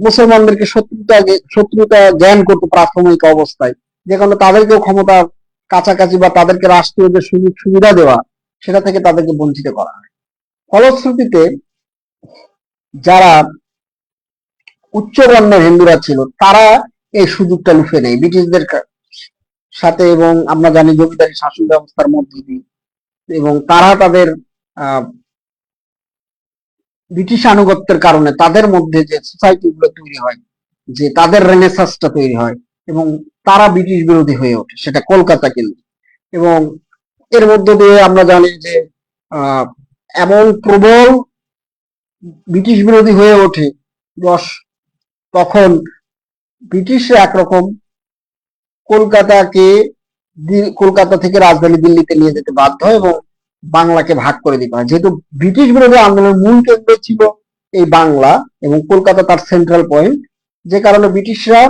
মুসলমানদেরকে শত্রুতা জ্ঞান করতো প্রাথমিক অবস্থায়, যে কারণে তাদেরকেও ক্ষমতার কাছাকাছি বা তাদেরকে রাষ্ট্রীয় যে সুযোগ সুবিধা দেওয়া, সেটা থেকে তাদেরকে বঞ্চিত করা হয়। ফলশ্রুতিতে যারা উচ্চ বর্ণের হিন্দুরা ছিল, তারা এই সুযোগটা লুফে নেয় ব্রিটিশদের সাথে, এবং আমরা জানি জমিদারি শাসন ব্যবস্থার মধ্য দিয়ে, এবং তারা তাদের ব্রিটিশ আনুগত্যের কারণে তাদের মধ্যে যে সোসাইটি গুলো তৈরি হয়, যে তাদের রেনেসাসটা তৈরি হয়, এবং তারা ব্রিটিশ বিরোধী হয়ে ওঠে, সেটা কলকাতা কিন্তু। এবং এর মধ্য দিয়ে আমরা জানি যে এমন প্রবল ব্রিটিশ বিরোধী হয়ে ওঠে, তখন ব্রিটিশরা একরকম কলকাতাকে কলকাতা থেকে রাজধানী দিল্লিতে নিয়ে যেতে বাধ্য হয়, এবং বাংলাকে ভাগ করে দিতে হয়। যেহেতু ব্রিটিশ বিরোধী আন্দোলনের মূল কেন্দ্র ছিল এই বাংলা, এবং কলকাতা তার সেন্ট্রাল পয়েন্ট, যে কারণে ব্রিটিশরা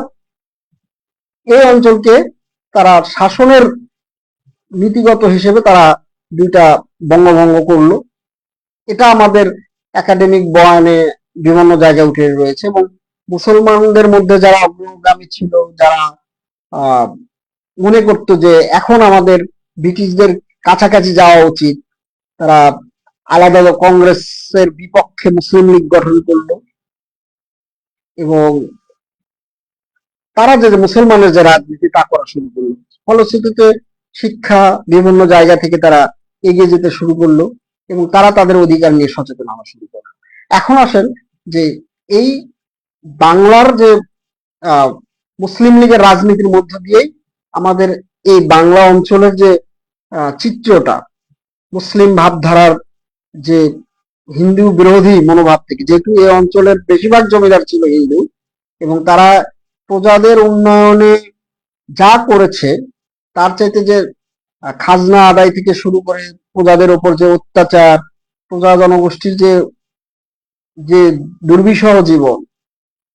এই অঞ্চলকে তারা শাসনের নীতিগত হিসেবে তারা দুইটা বঙ্গভঙ্গ করলো। এটা আমাদের একাডেমিক বয়ানে বিভিন্ন জায়গায় উঠে রয়েছে, এবং মুসলমানদের মধ্যে যারা অগ্রগামী ছিল, যারা মনে করতো যে এখন আমাদের ব্রিটিশদের কাছাকাছি যাওয়া উচিত, তারা আলাদা কংগ্রেসের বিপক্ষে মুসলিম লীগ গঠন করলো, এবং তারা যে মুসলমানের যে রাজনীতি তা করা শুরু করলো। ফলশ্রুতিতে শিক্ষা বিভিন্ন জায়গা থেকে তারা এগিয়ে যেতে শুরু করলো, এবং তারা তাদের অধিকার নিয়ে সচেতন হওয়া শুরু করলো। এখন আসেন যে এই বাংলার যে মুসলিম লীগের রাজনীতির মধ্য দিয়েই আমাদের এই বাংলা অঞ্চলের যে চিত্রটা, মুসলিম ভাবধারার যে হিন্দু বিরোধী মনোভাব থেকে, যেহেতু এই অঞ্চলের বেশিরভাগ জমিদার ছিল হিন্দু, এবং তারা প্রজাদের উন্নয়নে যা করেছে তার চাইতে যে খাজনা আদায় থেকে শুরু করে প্রজাদের ওপর যে অত্যাচার, প্রজা জনগোষ্ঠীর যে যে দুর্বিষহ জীবন,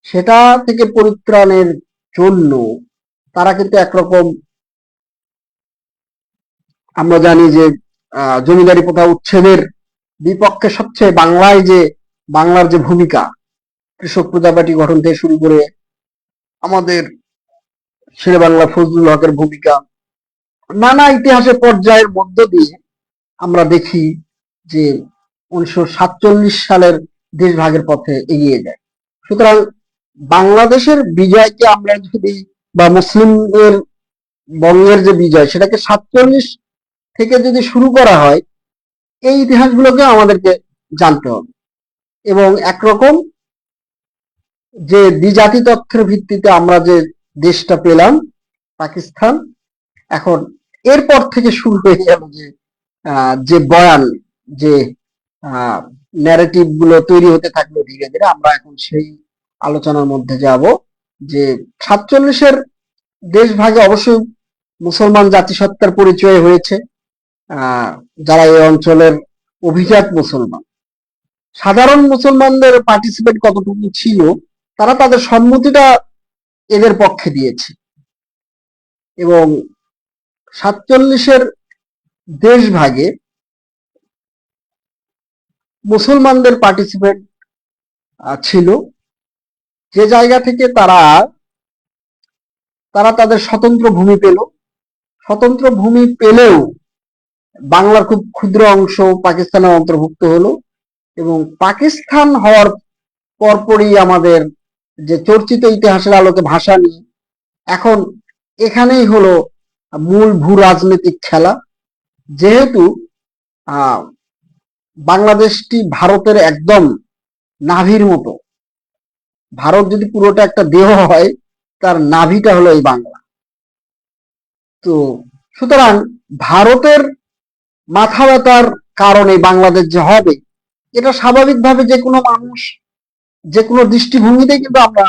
সেটা থেকে পরিত্রাণের জন্য তারা কিন্তু একরকম, আমরা জানি যে জমিদারি প্রথা উচ্ছেদের বিপক্ষে সবচেয়ে বাংলার যে ভূমিকা, কৃষক প্রজা পার্টি গঠন থেকে শুরু করে আমাদের শেরে বাংলা ফজলুল হকের ভূমিকা, নানা ইতিহাসের পর্যায়ের মধ্য দিয়ে আমরা দেখি যে 1947 সালের দেশভাগের পথে এগিয়ে যায়। সুতরাং বাংলাদেশের বিজয়কে আমরা যদি, বা মুসলিমের বঙ্গের যে বিজয়, সেটাকে 47 থেকে যদি শুরু করা হয়, এই ইতিহাসগুলোকে আমাদেরকে জানতে হবে, এবং একরকম যে দ্বিজাতি তথ্যের ভিত্তিতে আমরা যে দেশটা পেলাম পাকিস্তান, এখন এরপর থেকে শুরু হয়ে গেল যে বয়ান, যে ন্যারেটিভ গুলো তৈরি হতে থাকলো ধীরে ধীরে। আমরা এখন সেই আলোচনার মধ্যে যাব যে 47-এর দেশভাগে অবশ্যই মুসলমান জাতিসত্তার পরিচয় হয়েছে, যারা এই অঞ্চলের অভিজাত মুসলমান। সাধারণ মুসলমানদের পার্টিসিপেট কতটুকু ছিল, তারা তাদের সম্মতিটা এদের পক্ষে দিয়েছে, এবং 47-এর দেশভাগে মুসলমানদের পার্টিসিপেট ছিল, যে জায়গা থেকে তারা তাদের স্বতন্ত্র ভূমি পেল। স্বতন্ত্র ভূমি পেলেও বাংলার খুব ক্ষুদ্র অংশ পাকিস্তানের অন্তর্ভুক্ত হলো, এবং পাকিস্তান হওয়ার পরপরই আমাদের যে চর্চিত ইতিহাসের আলোকে ভাষা নিয়ে এখন এখানেই হলো মূল ভূ রাজনৈতিক খেলা। যেহেতু আহ বাংলাদেশটি ভারতের একদম নাভির মতো, ভারত যদি পুরোটা একটা দেহ হয়, তার নাভিটা হলো এই বাংলা। তো সুতরাং ভারতের মাথা ব্যথার কারণে বাংলাদেশ যে হবে, এটা স্বাভাবিকভাবে যে কোনো মানুষ যে কোনো দৃষ্টিভঙ্গিতে কিন্তু আমরা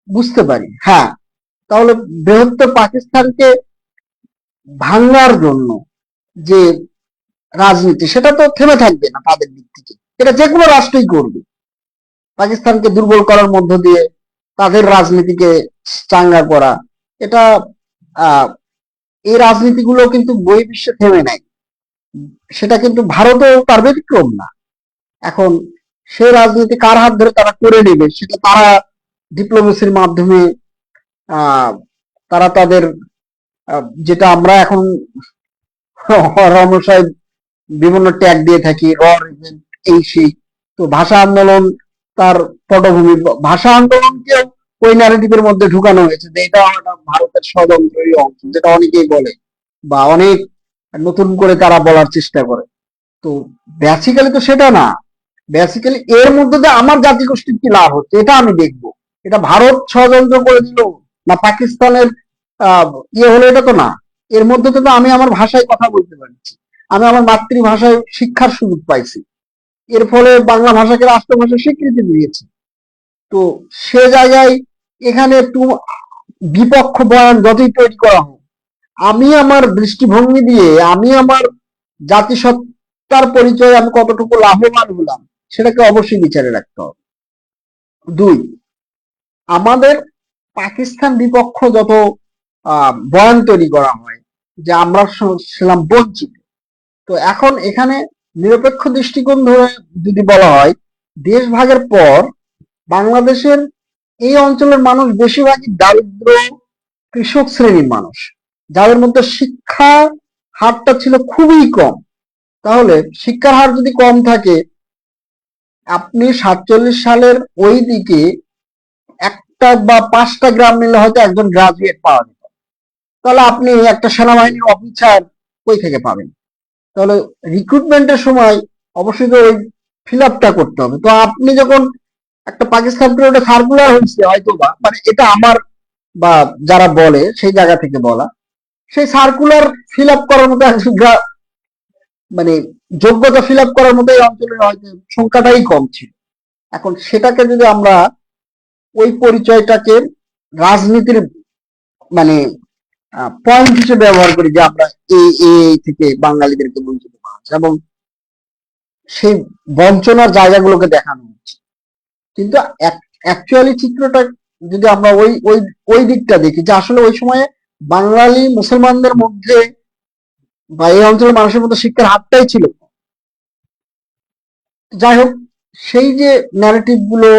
বুঝতে পারি। হ্যাঁ, তাহলে বৃহত্তর পাকিস্তানকে ভাঙার জন্য যে রাজনীতি, সেটা তো থেমে থাকবে না তাদের দিক থেকে, এটা যে কোনো রাষ্ট্রই করবে। পাকিস্তানকে দুর্বল করার মধ্য দিয়ে তাদের রাজনীতিকে চাঙ্গা করা, এটা আহ এই রাজনীতিগুলো কিন্তু বহির্বিশ্বে থেমে নাই, সেটা কিন্তু ভারতও তার ব্যতিক্রম না। এখন সেই রাজনীতি কার হাত ধরে তারা করে নেবে, সেটা তারা ডিপ্লোমেসির মাধ্যমে আহ তারা তাদের যেটা আমরা এখন রমসায় বিভিন্ন ট্যাগ দিয়ে থাকি, এই সেই, তো ভাষা আন্দোলন তার পটভূমি, ভাষা আন্দোলনকেও ওই ন্যারেটিভের মধ্যে ঢুকানো হয়েছে যে এটা ভারতের স্বতন্ত্রই অংশ, যেটা অনেকেই বলে বা অনেক নতুন করে তারা বলার চেষ্টা করে। তো বেসিক্যালি তো সেটা না। বেসিক্যালি এর মধ্যে দিয়ে আমার জাতিগোষ্ঠীর কি লাভ হচ্ছে, এটা আমি দেখবো। এটা ভারত ষড়যন্ত্র করে দিল না পাকিস্তানের ইয়ে হলো, এটা তো না। এর মধ্যে তো আমি আমার ভাষায় কথা বলতে পারছি, আমি আমার মাতৃভাষায় শিক্ষার সুযোগ পাইছি, এর ফলে বাংলা ভাষাকে রাষ্ট্রভাষা স্বীকৃতি দিয়েছে। তো সে জায়গায় এখানে একটু বিপক্ষ বয়ান যতই তৈরি করা হোক, আমি আমার দৃষ্টিভঙ্গি দিয়ে আমি আমার জাতিসত্তার পরিচয়ে আমি কতটুকু লাভবান হলাম, সেটাকে অবশ্যই বিচারে রাখতে হবে। দুই, আমাদের পাকিস্তান বিপক্ষ যত বয়ান তৈরি করা হয় যে আমরা ছিলাম বঞ্চিত, তো এখন এখানে নিরপেক্ষ দৃষ্টিকোণ ধরে যদি বলা হয়, দেশ ভাগের পর বাংলাদেশের এই অঞ্চলের মানুষ বেশিরভাগই দারিদ্র কৃষক শ্রেণীর মানুষ, যাদের মধ্যে শিক্ষা হারটা ছিল খুবই কম। তাহলে শিক্ষার হার যদি কম থাকে, আপনি 47 সালের ওই দিকে একটা বা 5টা গ্রাম মিলে হয়তো একজন গ্রাজুয়েট পাওয়া যেত, তাহলে আপনি একটা সেনাবাহিনীর অফিসার কই থেকে পাবেন? তাহলে রিক্রুটমেন্টের সময় অবশ্যই তো ওই ফিল আপটা করতে হবে। তো আপনি যখন একটা পাকিস্তান পিরিয়ডে সার্কুলার হয়েছে হয়তো বা, মানে এটা আমার বা যারা বলে সেই জায়গা থেকে বলা, সেই সার্কুলার ফিল আপ করার মতো মানে যোগ্যতা ফিল আপ করার মতো এই অঞ্চলের হয়তো সংখ্যাটাই কম ছিল। এখন সেটাকে যদি আমরা ওই পরিচয়টাকে রাজনীতির মানে পয়েন্ট হিসেবে ব্যবহার করি যে আমরা এই থেকে বাঙালিদেরকে বঞ্চিত করা হচ্ছে এবং সেই বঞ্চনার জায়গাগুলোকে দেখানো হচ্ছে, কিন্তু অ্যাকচুয়ালি চিত্রটা যদি আমরা ওই ওই ওই দিকটা দেখি যে আসলে ওই সময়ে বাঙালি মুসলমানদের মধ্যে বা এই অঞ্চলের মানুষের মধ্যে শিক্ষার হারটাই ছিল। যাই হোক, সেই যে ন্যারেটিভ গুলো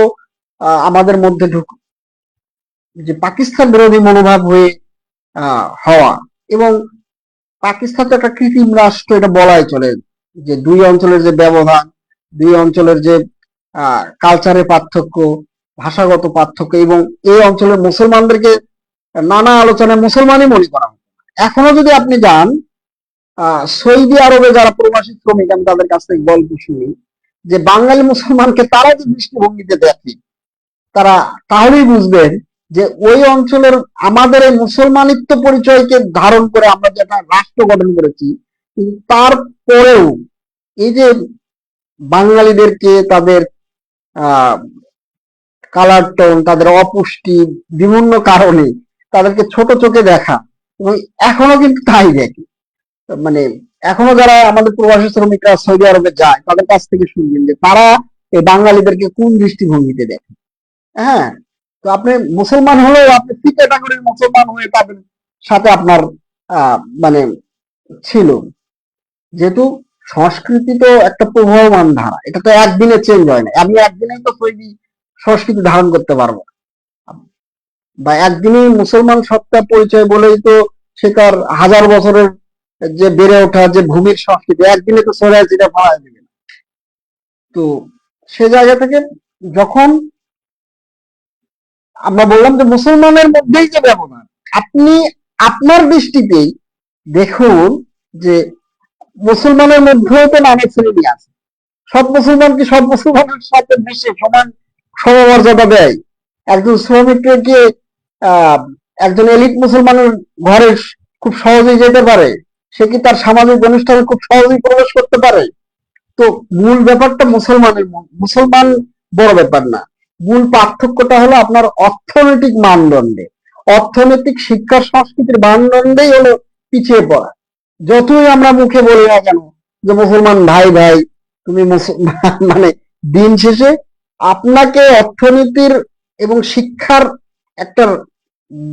আমাদের মধ্যে যে পাকিস্তান বিরোধী মনোভাব হয়ে হওয়া, এবং পাকিস্তান তো একটা কৃত্রিম রাষ্ট্র, এটা বলাই চলে, যে দুই অঞ্চলের যে ব্যবধান, দুই অঞ্চলের যে কালচারের পার্থক্য, ভাষাগত পার্থক্য, এবং এই অঞ্চলের মুসলমানদেরকে নানা আলোচনায় মুসলমানই মনে করা হয়। এখনো যদি আপনি যান সৌদি আরবে যারা প্রবাসী শ্রমিক, আমি তাদের কাছ থেকে গল্প শুনি যে বাঙালি মুসলমানকে তারা যে দৃষ্টিভঙ্গিতে দেখে, তারা তাহলেই বুঝবেন যে ওই অঞ্চলের আমাদের এই মুসলমানিত্ব পরিচয়কে ধারণ করে আমরা যেটা রাষ্ট্র গঠন করেছি, কিন্তু তারপরেও এই যে বাঙালিদেরকে তাদের কালার টোন, তাদের অপুষ্টি, বিভিন্ন কারণে তাদেরকে ছোট চোখে দেখা, এবং এখনো কিন্তু তাই দেখে। মানে এখনো যারা আমাদের প্রবাসী শ্রমিকরা সৌদি আরবে যায়, তাদের কাছ থেকে শুনবেন যে তারা এই বাঙালিদেরকে কোন দৃষ্টিভঙ্গিতে দেখে। হ্যাঁ, তো আপনি মুসলমান হলেও আপনি সি ক্যাটাগরির মুসলমান হয়ে তাদের সাথে আপনার মানে ছিল, যেহেতু সংস্কৃতি তো একটা প্রবহমান ধারা, এটা তো একদিনে চেঞ্জ হয় না। আমি একদিনেই তো তৈরি সংস্কৃতি ধারণ করতে পারবো না, বা একদিনেই মুসলমান সত্তা পরিচয় বলেই তো সে তার হাজার বছরের যে বেড়ে ওঠা যে ভূমির সংস্কৃতি একদিনে তো সরে যেটা পাওয়া যাবে না। তো সে জায়গা থেকে যখন আমরা বললাম যে মুসলমানের মধ্যেই যে ব্যবধান, আপনি আপনার দৃষ্টিতেই দেখুন যে মুসলমানের মধ্যেও তো নানা শ্রেণী আছে। সব মুসলমান কি সব মুসলমানের সাথে মিশে সমান সমমর্যাদা দেয়? একজন শ্রমিককে আহ একজন এলিট মুসলমানের ঘরে খুব সহজেই যেতে পারে? সে কি তার সামাজিক অনুষ্ঠানে খুব সহজেই প্রবেশ করতে পারে? তো মূল ব্যাপারটা মুসলমান বড় ব্যাপার না। মূল পার্থক্যটা হলো আপনার অর্থনৈতিক মানদণ্ডে, অর্থনৈতিক শিক্ষা সংস্কৃতির মানদণ্ডেই হলো পিছিয়ে পড়া। যতই আমরা মুখে বলি না কেন যে মুসলমান ভাই ভাই, তুমি মানে দিন শেষে আপনাকে অর্থনীতির এবং শিক্ষার একটা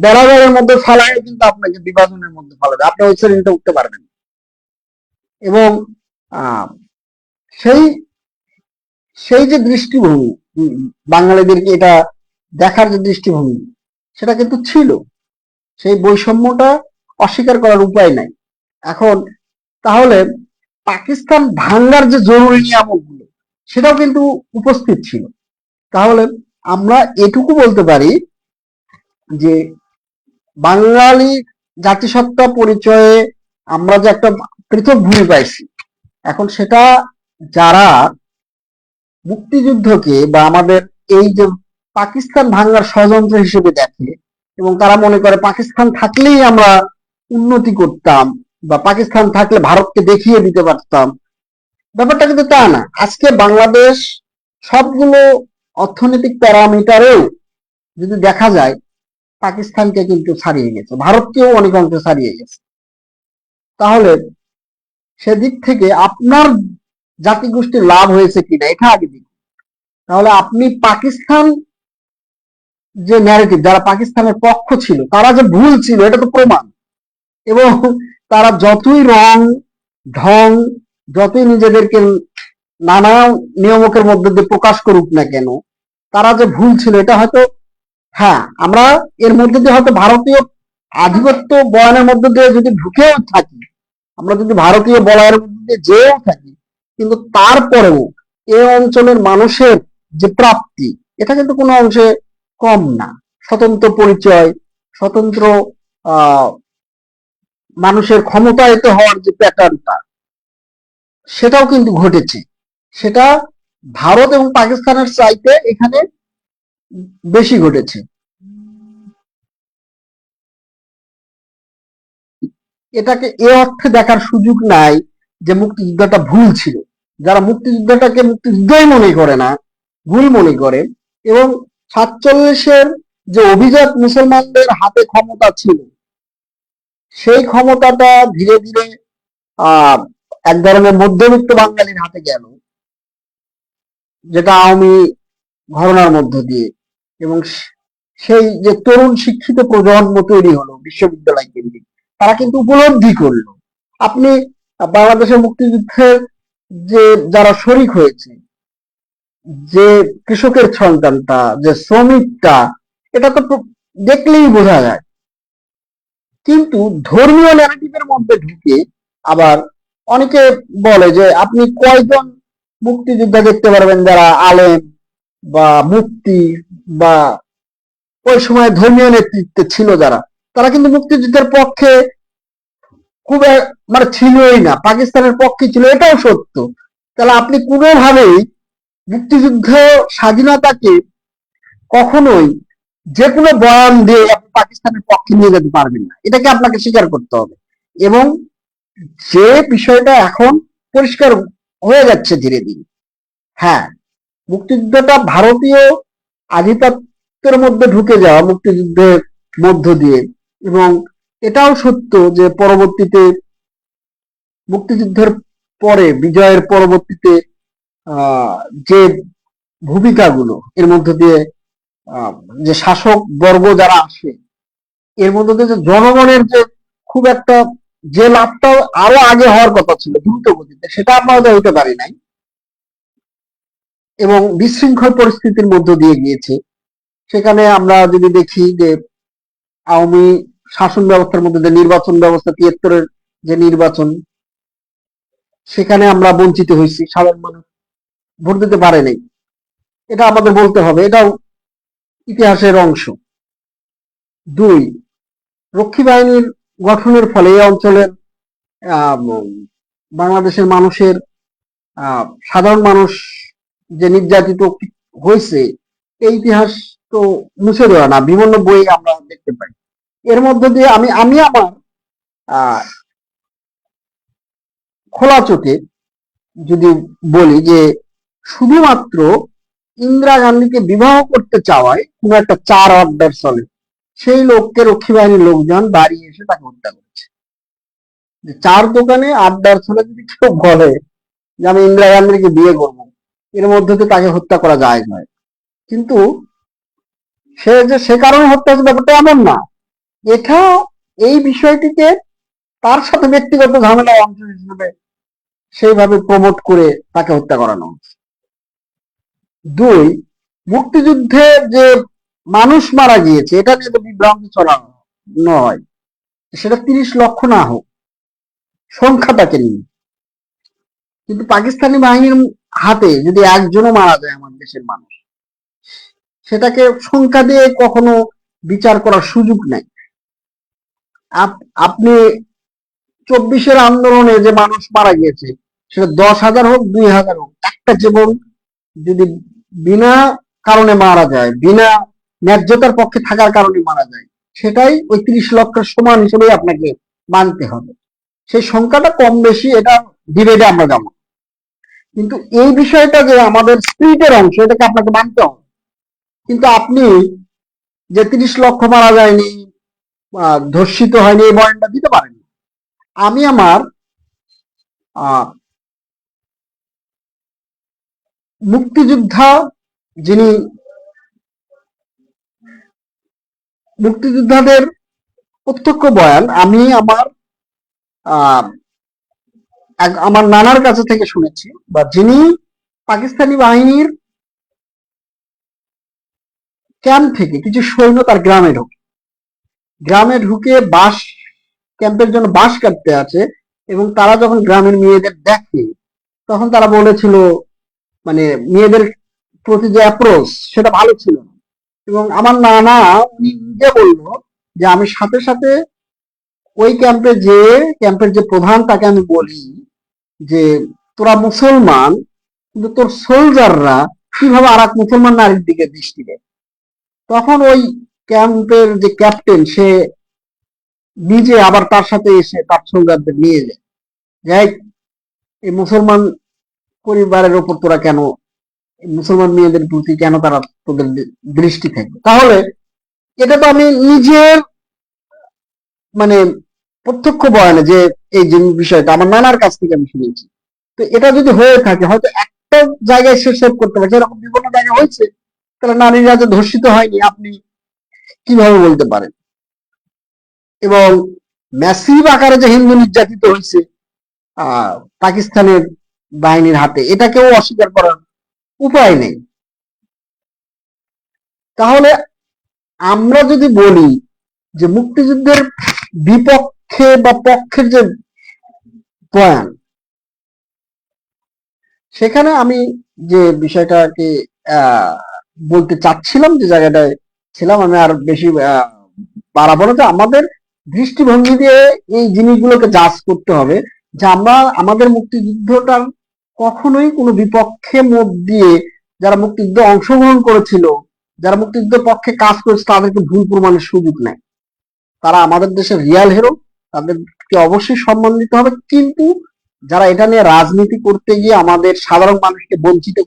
বেড়াবেড়ের মধ্যে ফেলায় কিন্তু আপনাকে বিভাজনের মধ্যে ফেলাবে, আপনি ওই শ্রেণীতে উঠতে পারবেন। এবং আহ সেই সেই যে দৃষ্টিভঙ্গি, বাঙালিদেরকে এটা দেখার যে দৃষ্টিভঙ্গি, সেটা কিন্তু ছিল। সেই বৈষম্যটা অস্বীকার করার উপায় নাই। এখন তাহলে পাকিস্তান ভাঙ্গার যে জরুরি নিয়ামকগুলো, সেটাও কিন্তু উপস্থিত ছিল। তাহলে আমরা এটুকু বলতে পারি যে বাঙালি জাতিসত্তা পরিচয়ে আমরা যে একটা পৃথক ভূমি পাইছি, এখন সেটা যারা মুক্তিযুদ্ধকে বা আমাদের এই যে পাকিস্তান ভাঙ্গার ষড়যন্ত্র হিসেবে দেখে, এবং তারা মনে করে পাকিস্তান থাকলেই আমরা উন্নতি করতাম বা পাকিস্তান থাকলে ভারতকে দেখিয়ে দিতে পারতাম, ব্যাপারটা কিন্তু তা না। আজকে বাংলাদেশ সবগুলো অর্থনৈতিক প্যারামিটারেও যদি দেখা যায়, পাকিস্তানকে কিন্তু ছাড়িয়ে গেছে, ভারতকেও অনেক অংশে ছাড়িয়ে গেছে। তাহলে সেদিক থেকে আপনার জাতিগোষ্ঠীর লাভ হয়েছে কিনা এটা আগে দিন। তাহলে আপনি পাকিস্তান যে ন্যারেটিভ, যারা পাকিস্তানের পক্ষ ছিল তারা যে ভুল ছিল এটা তো প্রমাণ। এবং তারা যতই রং ঢং, যতই নিজেদেরকে নানা নিয়মকের মধ্যে দিয়ে প্রকাশ করুক না কেন, তারা যে ভুল ছিল এটা হয়তো, হ্যাঁ, আমরা এর মধ্যে দিয়ে হয়তো ভারতীয় আধিপত্য বয়ানের মধ্যে দিয়ে যদি ঢুকেও থাকি, আমরা যদি ভারতীয় বলয়ের মধ্যে দিয়ে যেও থাকি, কিন্তু তারপরেও এ অঞ্চলের মানুষের যে প্রাপ্তি, এটা কিন্তু কোনো অংশে কম না। স্বতন্ত্র পরিচয়, স্বতন্ত্র আহ মানুষের ক্ষমতায়িত হওয়ার যে প্যাটার্নটা, সেটাও কিন্তু ঘটেছে। সেটা ভারত এবং পাকিস্তানের চাইতে এখানে বেশি ঘটেছে। এটাকে এ অর্থে দেখার সুযোগ নাই যে মুক্তিযুদ্ধটা ভুল ছিল। যারা মুক্তিযুদ্ধটাকে মুক্তিযুদ্ধই মনে করে না, ভুল মনে করে, এবং 47-এর যে অভিজাত মুসলমানদের হাতে ক্ষমতা ছিল, সেই ক্ষমতাটা ধীরে ধীরে আহ এক ধরনের মধ্যবিত্ত বাঙালির হাতে গেল, যেটা আওয়ামী ঘরানার মধ্য দিয়ে। এবং সেই যে তরুণ শিক্ষিত প্রজন্ম তৈরি হলো বিশ্ববিদ্যালয় কেন্দ্রিক, তারা কিন্তু উপলব্ধি করলো। আপনি বাংলাদেশের মুক্তিযুদ্ধের যে যারা শরিক হয়েছে, যে কৃষকের সন্তানটা, যে শ্রমিকটা, এটা তো দেখলেই বোঝা যায়। কিন্তু ধর্মীয় ন্যারেটিভের মধ্যে ঢুকে আবার অনেকে বলে যে আপনি কয়জন মুক্তিযোদ্ধা দেখতে পারবেন যারা আলেম বা মুফতি বা ওই সময় ধর্মীয় নেতৃত্বে ছিল যারা, তারা কিন্তু মুক্তিযুদ্ধের পক্ষে খুব মানে ছিলই না, পাকিস্তানের পক্ষে ছিল, এটাও সত্য। তাহলে আপনি কোনোভাবেই মুক্তিযুদ্ধ স্বাধীনতাকে কখনোই যে কোনো বয়ান দিয়ে আপনি পাকিস্তানের পক্ষে নিয়ে যেতে পারবেন না, এটাকে আপনাকে স্বীকার করতে হবে। এবং যে বিষয়টা এখন পরিষ্কার হয়ে যাচ্ছে ধীরে ধীরে, হ্যাঁ, মুক্তিযুদ্ধটা ভারতীয় আধিপত্যের মধ্যে ঢুকে যাওয়া মুক্তিযুদ্ধের মধ্য দিয়ে। এবং এটাও সত্য যে পরবর্তীতে মুক্তিযুদ্ধের পরে, বিজয়ের পরবর্তীতে যে ভূমিকাগুলো এর মধ্য দিয়ে আহ, যে শাসক বর্গ যারা আসে, এর মধ্যে দিয়ে যে জনগণের যে খুব একটা যে লাভটা আরো আগে হওয়ার কথা ছিল দ্রুত গতিতে, সেটা আমরা হইতে পারি নাই, এবং বিশৃঙ্খল পরিস্থিতির মধ্য দিয়ে গিয়েছে। সেখানে আমরা যদি দেখি যে আওয়ামী শাসন ব্যবস্থার মধ্যে যে নির্বাচন ব্যবস্থা, 73-এর যে নির্বাচন, সেখানে আমরা বঞ্চিত হয়েছি, সাধারণ মানুষ ভোট দিতে পারে নাই, এটা আমাদের বলতে হবে। এটাও ইতিহাসের অংশ। 2, রক্ষী বাহিনীর গঠনের ফলে এই অঞ্চলের বাংলাদেশের মানুষের সাধারণ মানুষ যে নির্যাতিত হয়েছে এই ইতিহাস তো মুছে দেওয়া না, বিভিন্ন বই আমরা দেখতে পাই। এর মধ্যে দিয়ে আমি আমি আমার খোলা চোখে যদি বলি যে শুধুমাত্র ইন্দিরা গান্ধীকে বিবাহ করতে চাওয়ায় কোন একটা 4 অর্ডার চলে, সেই লোককে রক্ষী বাহিনীর লোকজন বাড়ি এসে তাকে হত্যা করেছে। যে 4 দোকানে আড্ডার ছলে যদি কেউ বলে যে আমি ইন্দিরা গান্ধীকে বিয়ে করব, এর মধ্যে তো তাকে হত্যা করা যায় নয়। কিন্তু সে কারণে হত্যা হচ্ছে ব্যাপারটা এমন না। এটা এই বিষয়টিকে তার সাথে ব্যক্তিগত ঝামেলা অংশ হিসেবে সেইভাবে প্রমোট করে তাকে হত্যা করানো হচ্ছে। 2, মুক্তিযুদ্ধে যে মানুষ মারা গিয়েছে এটা নিয়ে বিভ্রান্তি ছড়ানো হয়, সেটা 30 লক্ষ না হোক, সংখ্যাটাকে নিয়ে। কিন্তু পাকিস্তানি বাহিনীর হাতে যদি একজনও মারা যায় আমার দেশের মানুষ, সেটাকে সংখ্যা দিয়ে কখনো বিচার করার সুযোগ নাই। আপনি 24-এর আন্দোলনে যে মানুষ মারা গিয়েছে সেটা 10,000 হোক 2,000 হোক, একটা জীবন যদি বিনা কারণে মারা যায়, বিনা ন্যায্যতার পক্ষে থাকার কারণে মারা যায়, সেটাই ওই 30 লক্ষের সমান হিসেবে আপনাকে মানতে হবে। সেই সংখ্যাটা কম বেশি এটা ডিবেটে আমরা যাবো, কিন্তু এই বিষয়টা যে আমাদের স্পিরিটের অংশ এটাকে আপনাকে মানতে হবে। কিন্তু আপনি যে 30 লক্ষ মারা যায়নি, ধর্ষিত হয়নি, এই বয়ানটা দিতে পারেন। আমি আমার মুক্তিযোদ্ধা যিনি মুক্তিযোদ্ধাদের প্রত্যক্ষ বয়ান আমি আমার নানার কাছে থেকে শুনেছি, বা যিনি পাকিস্তানি বাহিনীর ক্যাম্প থেকে কিছু সৈন্য তার গ্রামে ঢুকে বাস ক্যাম্পের জন্য বাঁশ কাটতে আছে, এবং তারা যখন গ্রামের মেয়েদের দেখে তখন তারা বলেছিল মানে মেয়েদের প্রতি যে অ্যাপ্রোচ সেটা ভালো ছিল না। এবং আমার নানা উনি নিজে বলল যে আমি সাথে সাথে ওই ক্যাম্পের যে প্রধান তাকে আমি বলি যে তোরা মুসলমান, কিন্তু তোর সোলজাররা কিভাবে আর এক মুসলমান নারীর দিকে দৃষ্টি দেয়। তখন ওই ক্যাম্পের যে ক্যাপ্টেন সে নিজে আবার তার সাথে এসে তার সোলজারদের নিয়ে যায়, যাই এই মুসলমান পরিবারের ওপর তোরা কেন, মুসলমান মেয়েদের প্রতি কেন তারা তোদের দৃষ্টি থাকবে। তাহলে এটা তো আমি নিজের মানে প্রত্যক্ষ বয়ানে যে এই যে বিষয়টা আমার নানার কাছ থেকে আমি শুনেছি। তো এটা যদি হয়ে থাকে হয়তো একটা জায়গায় সে সেভ করতে পারছে, এরকম বিভিন্ন জায়গায় হয়েছে, তাহলে নারীরা যে ধর্ষিত হয়নি আপনি কিভাবে বলতে পারেন? এবং ম্যাসিভ আকারে যে হিন্দু নির্যাতিত হয়েছে পাকিস্তানের বাহিনীর হাতে, এটাকেও অস্বীকার করার উপায় নেই। তাহলে আমরা যদি বলি যে মুক্তিযুদ্ধের বিপক্ষে বা পক্ষের যে বয়ান, সেখানে আমি যে বিষয়টাকে বলতে চাচ্ছিলাম, যে জায়গাটায় ছিলাম, আমি আর বেশি বাড়াবো না, যে আমাদের দৃষ্টিভঙ্গি দিয়ে এই জিনিসগুলোকে জাজ করতে হবে যে আমরা আমাদের মুক্তিযুদ্ধটা কখনোই কোনো বিপক্ষে মত দিয়ে যারা মুক্তিযুদ্ধে অংশগ্রহণ করেছিল, যারা মুক্তিযুদ্ধের পক্ষে কাজ করেছে তাদেরকে ভুল প্রমাণের সুযোগ নেই। তারা আমাদের দেশের রিয়াল হিরো, তাদেরকে অবশ্যই সম্মান দিতে হবে। কিন্তু যারা এটা নিয়ে রাজনীতি করতে গিয়ে আমাদের সাধারণ মানুষকে বঞ্চিত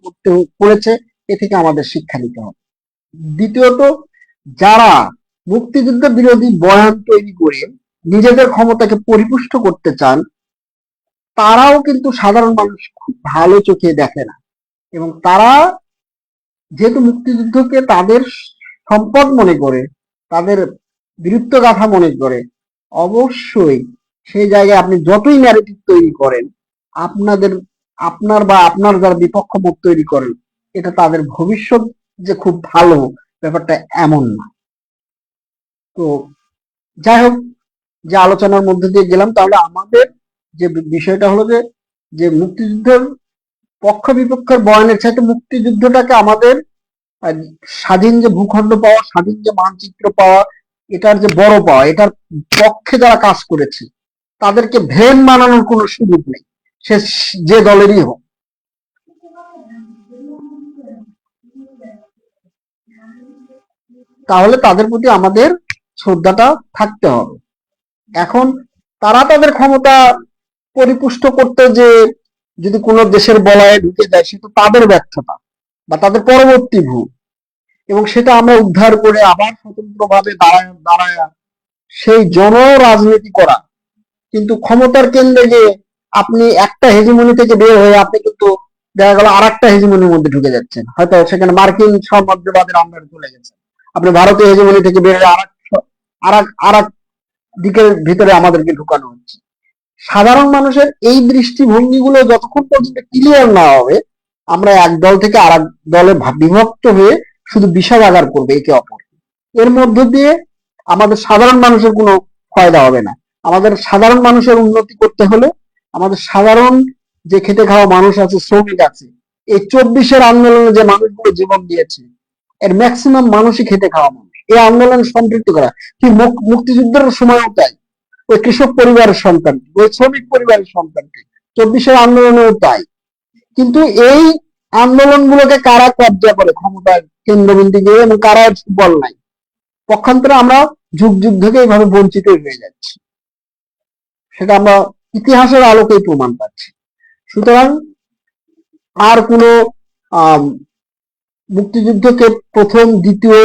করেছে, এ থেকে আমাদের শিক্ষা নিতে হবে। দ্বিতীয়ত, যারা মুক্তিযুদ্ধ বিরোধী বয়ান তৈরি করে নিজেদের ক্ষমতাকে পরিপুষ্ট করতে চান, তারাও কিন্তু সাধারণ মানুষ খুব ভালো চোখে দেখে না, এবং তারা যেহেতু মুক্তিযুদ্ধকে তাদের সম্পদ মনে করে, তাদের বীরত্ব গাথা মনে করে, অবশ্যই সেই জায়গায় আপনি যতই ন্যারেটিভ তৈরি করেন, আপনার যারা বিপক্ষ মত তৈরি করেন, এটা তাদের ভবিষ্যৎ যে খুব ভালো ব্যাপারটা এমন না। তো যাই হোক, যে আলোচনার মধ্যে দিয়ে গেলাম, তাহলে আমাদের যে বিষয়টা হলো যে মুক্তিযুদ্ধের পক্ষ বিপক্ষের বয়ানের চাইতে মুক্তিযুদ্ধটাকে আমাদের আর স্বাধীন যে ভূখণ্ড পাওয়া, স্বাধীন যে মানচিত্র পাওয়া, এটার যে বড় পাওয়া, এটার পক্ষে যারা কাজ করেছে তাদেরকে ভেন মানানোর কোনো সুযোগ নেই, সে যে দলেরই হোক। তাহলে তাদের প্রতি আমাদের শ্রদ্ধাটা থাকতে হবে। এখন তারা তাদের ক্ষমতা পরিপুষ্ট করতে যে যদি কোনো দেশের বলয়ে ঢুকে যায়, সেটা তাদের ব্যর্থতা বা তাদের পরবর্তী ভুল, এবং সেটা আমরা উদ্ধার করে আবার স্বতন্ত্রভাবে দাঁড়ায় দাঁড়ায় সেই জন রাজনীতি করা। কিন্তু ক্ষমতার কেন্দ্রে গিয়ে আপনি একটা হেজিমনি থেকে বের হয়ে আপনি কিন্তু দেখা গেল আর একটা হেজিমনির মধ্যে ঢুকে যাচ্ছেন, হয়তো সেখানে মার্কিন সাম্রাজ্যবাদের আন্ডারে চলে গেছেন, আপনি ভারতীয় হেজিমনি থেকে বের হয়ে আর এক দিকের ভিতরে আমাদেরকে ঢুকানো হচ্ছে। সাধারণ মানুষের এই দৃষ্টিভঙ্গিগুলো যতক্ষণ পর্যন্ত ক্লিয়ার না হবে, আমরা এক দল থেকে আর এক দলে বিভক্ত হয়ে শুধু বিষাদাগার করবে একে অপরকে। এর মধ্য দিয়ে আমাদের সাধারণ মানুষের কোনো ফায়দা হবে না। আমাদের সাধারণ মানুষের উন্নতি করতে হলে আমাদের সাধারণ যে খেটে খাওয়া মানুষ আছে, শ্রমিক আছে, এই 24-এর আন্দোলনে যে মানুষগুলো জীবন দিয়েছে, এর ম্যাক্সিমাম মানুষই খেটে খাওয়া মানুষ। এই আন্দোলন সম্পৃক্ত করা কি মুক্তিযুদ্ধের সময়ও তাই, ওই কৃষক পরিবারের সন্তানটি, ওই শ্রমিক পরিবারের সন্তানটি, 24-এর আন্দোলনেও তাই। কিন্তু এই আন্দোলনগুলোকে কারা কব্জা করে ক্ষমতার কেন্দ্রবিন্দু গিয়ে, এবং কারা বল নাই, পক্ষান্তরে আমরা যুগ যুগ থেকে এইভাবে বঞ্চিত হয়ে যাচ্ছি, সেটা আমরা ইতিহাসের আলোকেই প্রমাণ পাচ্ছি। সুতরাং আর কোনো মুক্তিযুদ্ধকে প্রথম দ্বিতীয়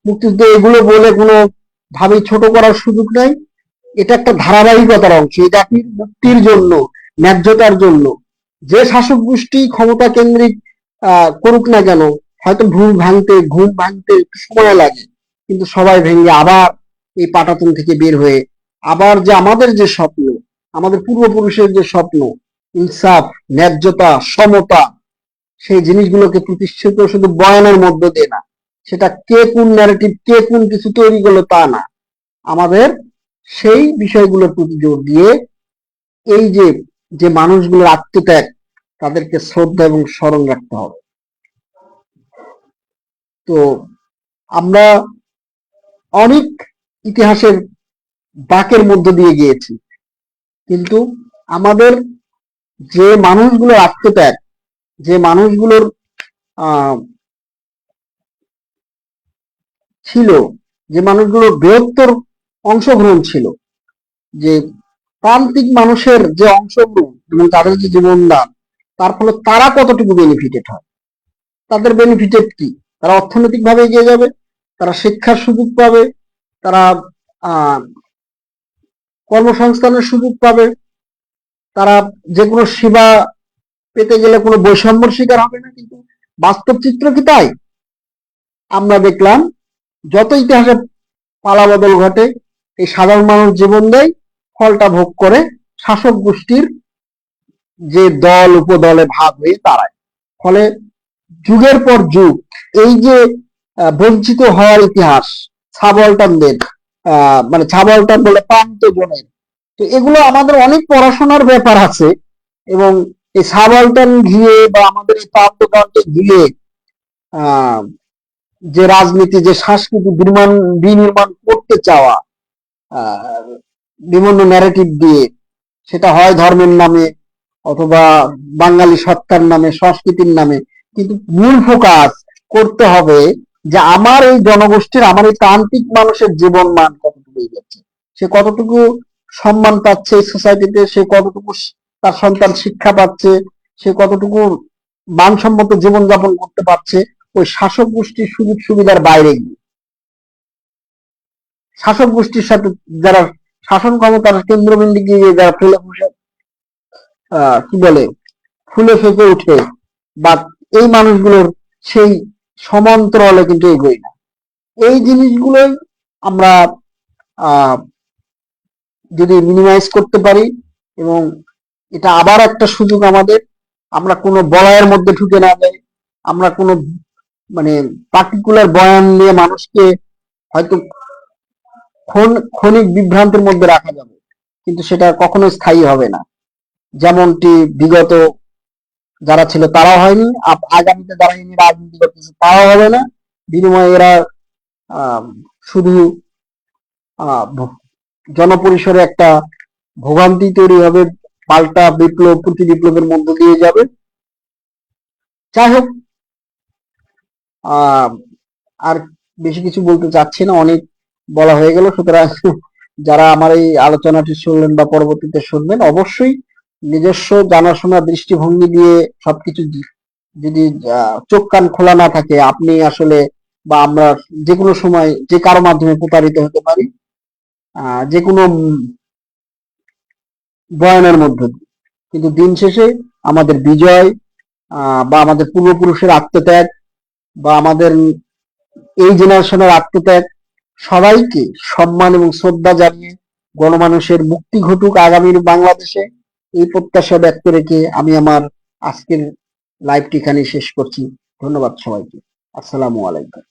মুক্তিযুদ্ধ এগুলো বলে কোনো ভাবে ছোট করার সুযোগ নাই। এটা একটা ধারাবাহিকতার অংশ। এই জাতির মুক্তির জন্য, ন্যায্যতার জন্য যে শাসক গোষ্ঠী ক্ষমতা কেন্দ্রিক করুক না কেন, হয়তো ঘুম ভাঙতে একটু সময় লাগে, কিন্তু সবাই ভেঙে আবার এই পাটাতন থেকে বের হয়ে আবার যে আমাদের যে স্বপ্ন, আমাদের পূর্বপুরুষের যে স্বপ্ন, ইনসাফ, ন্যায্যতা, সমতা, সেই জিনিসগুলোকে প্রতিষ্ঠিত শুধু বয়ানের মধ্য দিয়ে না, সেটা কে কোন ন্যারেটিভ, কে কোন কিছু তৈরি করলো তা না, আমাদের সেই বিষয়গুলোর প্রতি জোর দিয়ে এই যে যে মানুষগুলোর আত্মত্যাগ, তাদেরকে শ্রদ্ধা এবং স্মরণ রাখতে হবে। তো আমরা অনেক ইতিহাসের বাঁকের মধ্য দিয়ে গিয়েছি, কিন্তু আমাদের যে মানুষগুলোর আত্মত্যাগ, যে মানুষগুলোর ছিল, যে মানুষগুলোর বৃহত্তর অংশগ্রহণ ছিল, যে প্রান্তিক মানুষের যে অংশগ্রহণ এবং তাদের যে জীবনদান, তার ফলে তারা কতটুকু বেনিফিটেড হয়, তাদের বেনিফিটেড কি, তারা অর্থনৈতিক ভাবে এগিয়ে যাবে, তারা শিক্ষার সুযোগ পাবে, তারা কর্মসংস্থানের সুযোগ পাবে, তারা যে কোনো সেবা পেতে গেলে কোনো বৈষম্যর শিকার হবে না। কিন্তু বাস্তব চিত্র কি তাই? আমরা দেখলাম যত ইতিহাসে পালাবদল ঘটে, এই সাধারণ মানুষ জীবন দেয়, ফলটা ভোগ করে শাসক গোষ্ঠীর যে দল উপদলে ভাগ হয়ে দাঁড়ায়। ফলে যুগের পর যুগ এই যে বঞ্চিত হওয়ার ইতিহাস, সাবলটানদের মানে সাবলটান বলে প্রান্ত জনের, তো এগুলো আমাদের অনেক পড়াশোনার ব্যাপার আছে। এবং এই সাবলটান ঘিরে বা আমাদের এই প্রান্তকে ঘিরে যে রাজনীতি, যে সংস্কৃতি বিনির্মাণ করতে চাওয়া বিভিন্ন ন্যারেটিভ দিয়ে, সেটা হয় ধর্মের নামে অথবা বাঙালি সত্তার নামে, সংস্কৃতির নামে, কিন্তু মূল ফোকাস করতে হবে যে আমার এই জনগোষ্ঠীর, আমার এই প্রান্তিক মানুষের জীবন মান কতটুকু যাচ্ছে, সে কতটুকু সম্মান পাচ্ছে এই সোসাইটিতে, সে কতটুকু তার সন্তান শিক্ষা পাচ্ছে, সে কতটুকু মানসম্মত জীবনযাপন করতে পারছে ওই শাসক গোষ্ঠীর সুযোগ সুবিধার বাইরে গিয়ে। শাসক গোষ্ঠীর সাথে যারা শাসন ক্ষমতার কেন্দ্রবিন্দু গিয়ে যারা কি বলে ফুলে ফেঁপে উঠে, বা এই মানুষগুলোর সেই সমান্তরালে কিন্তু এগোই না। এই জিনিসগুলোই আমরা যদি মিনিমাইজ করতে পারি, এবং এটা আবার একটা সুযোগ আমাদের, আমরা কোনো বলয়ের মধ্যে ঢুকে না যাই, আমরা কোনো মানে পার্টিকুলার বয়ান নিয়ে মানুষকে হয়তো ক্ষণিক বিভ্রান্তের মধ্যে রাখা যাবে, কিন্তু সেটা কখনো স্থায়ী হবে না। যেমনটি বিগত যারা ছিল তারাও হয়নি, আগামীতে যারা রাজনীতি করতেছে তারাও হবে না, বিনিময়ে এরা আহ, শুধু জনপরিসরে একটা ভোগান্তি তৈরি হবে, পাল্টা বিপ্লব প্রতি বিপ্লবের মধ্য দিয়ে যাবে। যাই হোক, আহ আর বেশি কিছু বলতে চাচ্ছি না, অনেক বলা হয়ে গেল। সুতরাং যারা আমার এই আলোচনাটি শুনলেন বা পরবর্তীতে শুনবেন, অবশ্যই নিজস্ব জানাশোনা দৃষ্টিভঙ্গি দিয়ে সবকিছু যদি চোখ কান খোলা না থাকে, আপনি আসলে বা আমরা যে কোনো সময় যে কারো মাধ্যমে প্রতারিত হতে পারি, যে কোনো বয়ানের মধ্য দিয়ে। কিন্তু দিন শেষে আমাদের বিজয় বা আমাদের পূর্বপুরুষের আত্মত্যাগ বা আমাদের এই জেনারেশনের আত্মত্যাগ, সবাইকে সম্মান এবং শ্রদ্ধা জানিয়ে গণমানুষের মুক্তি ঘটুক আগামীর বাংলাদেশে, এই প্রত্যাশা ব্যক্ত রেখে আমি আমার আজকের লাইভটি এখানে শেষ করছি। ধন্যবাদ সবাইকে। আসসালামু আলাইকুম।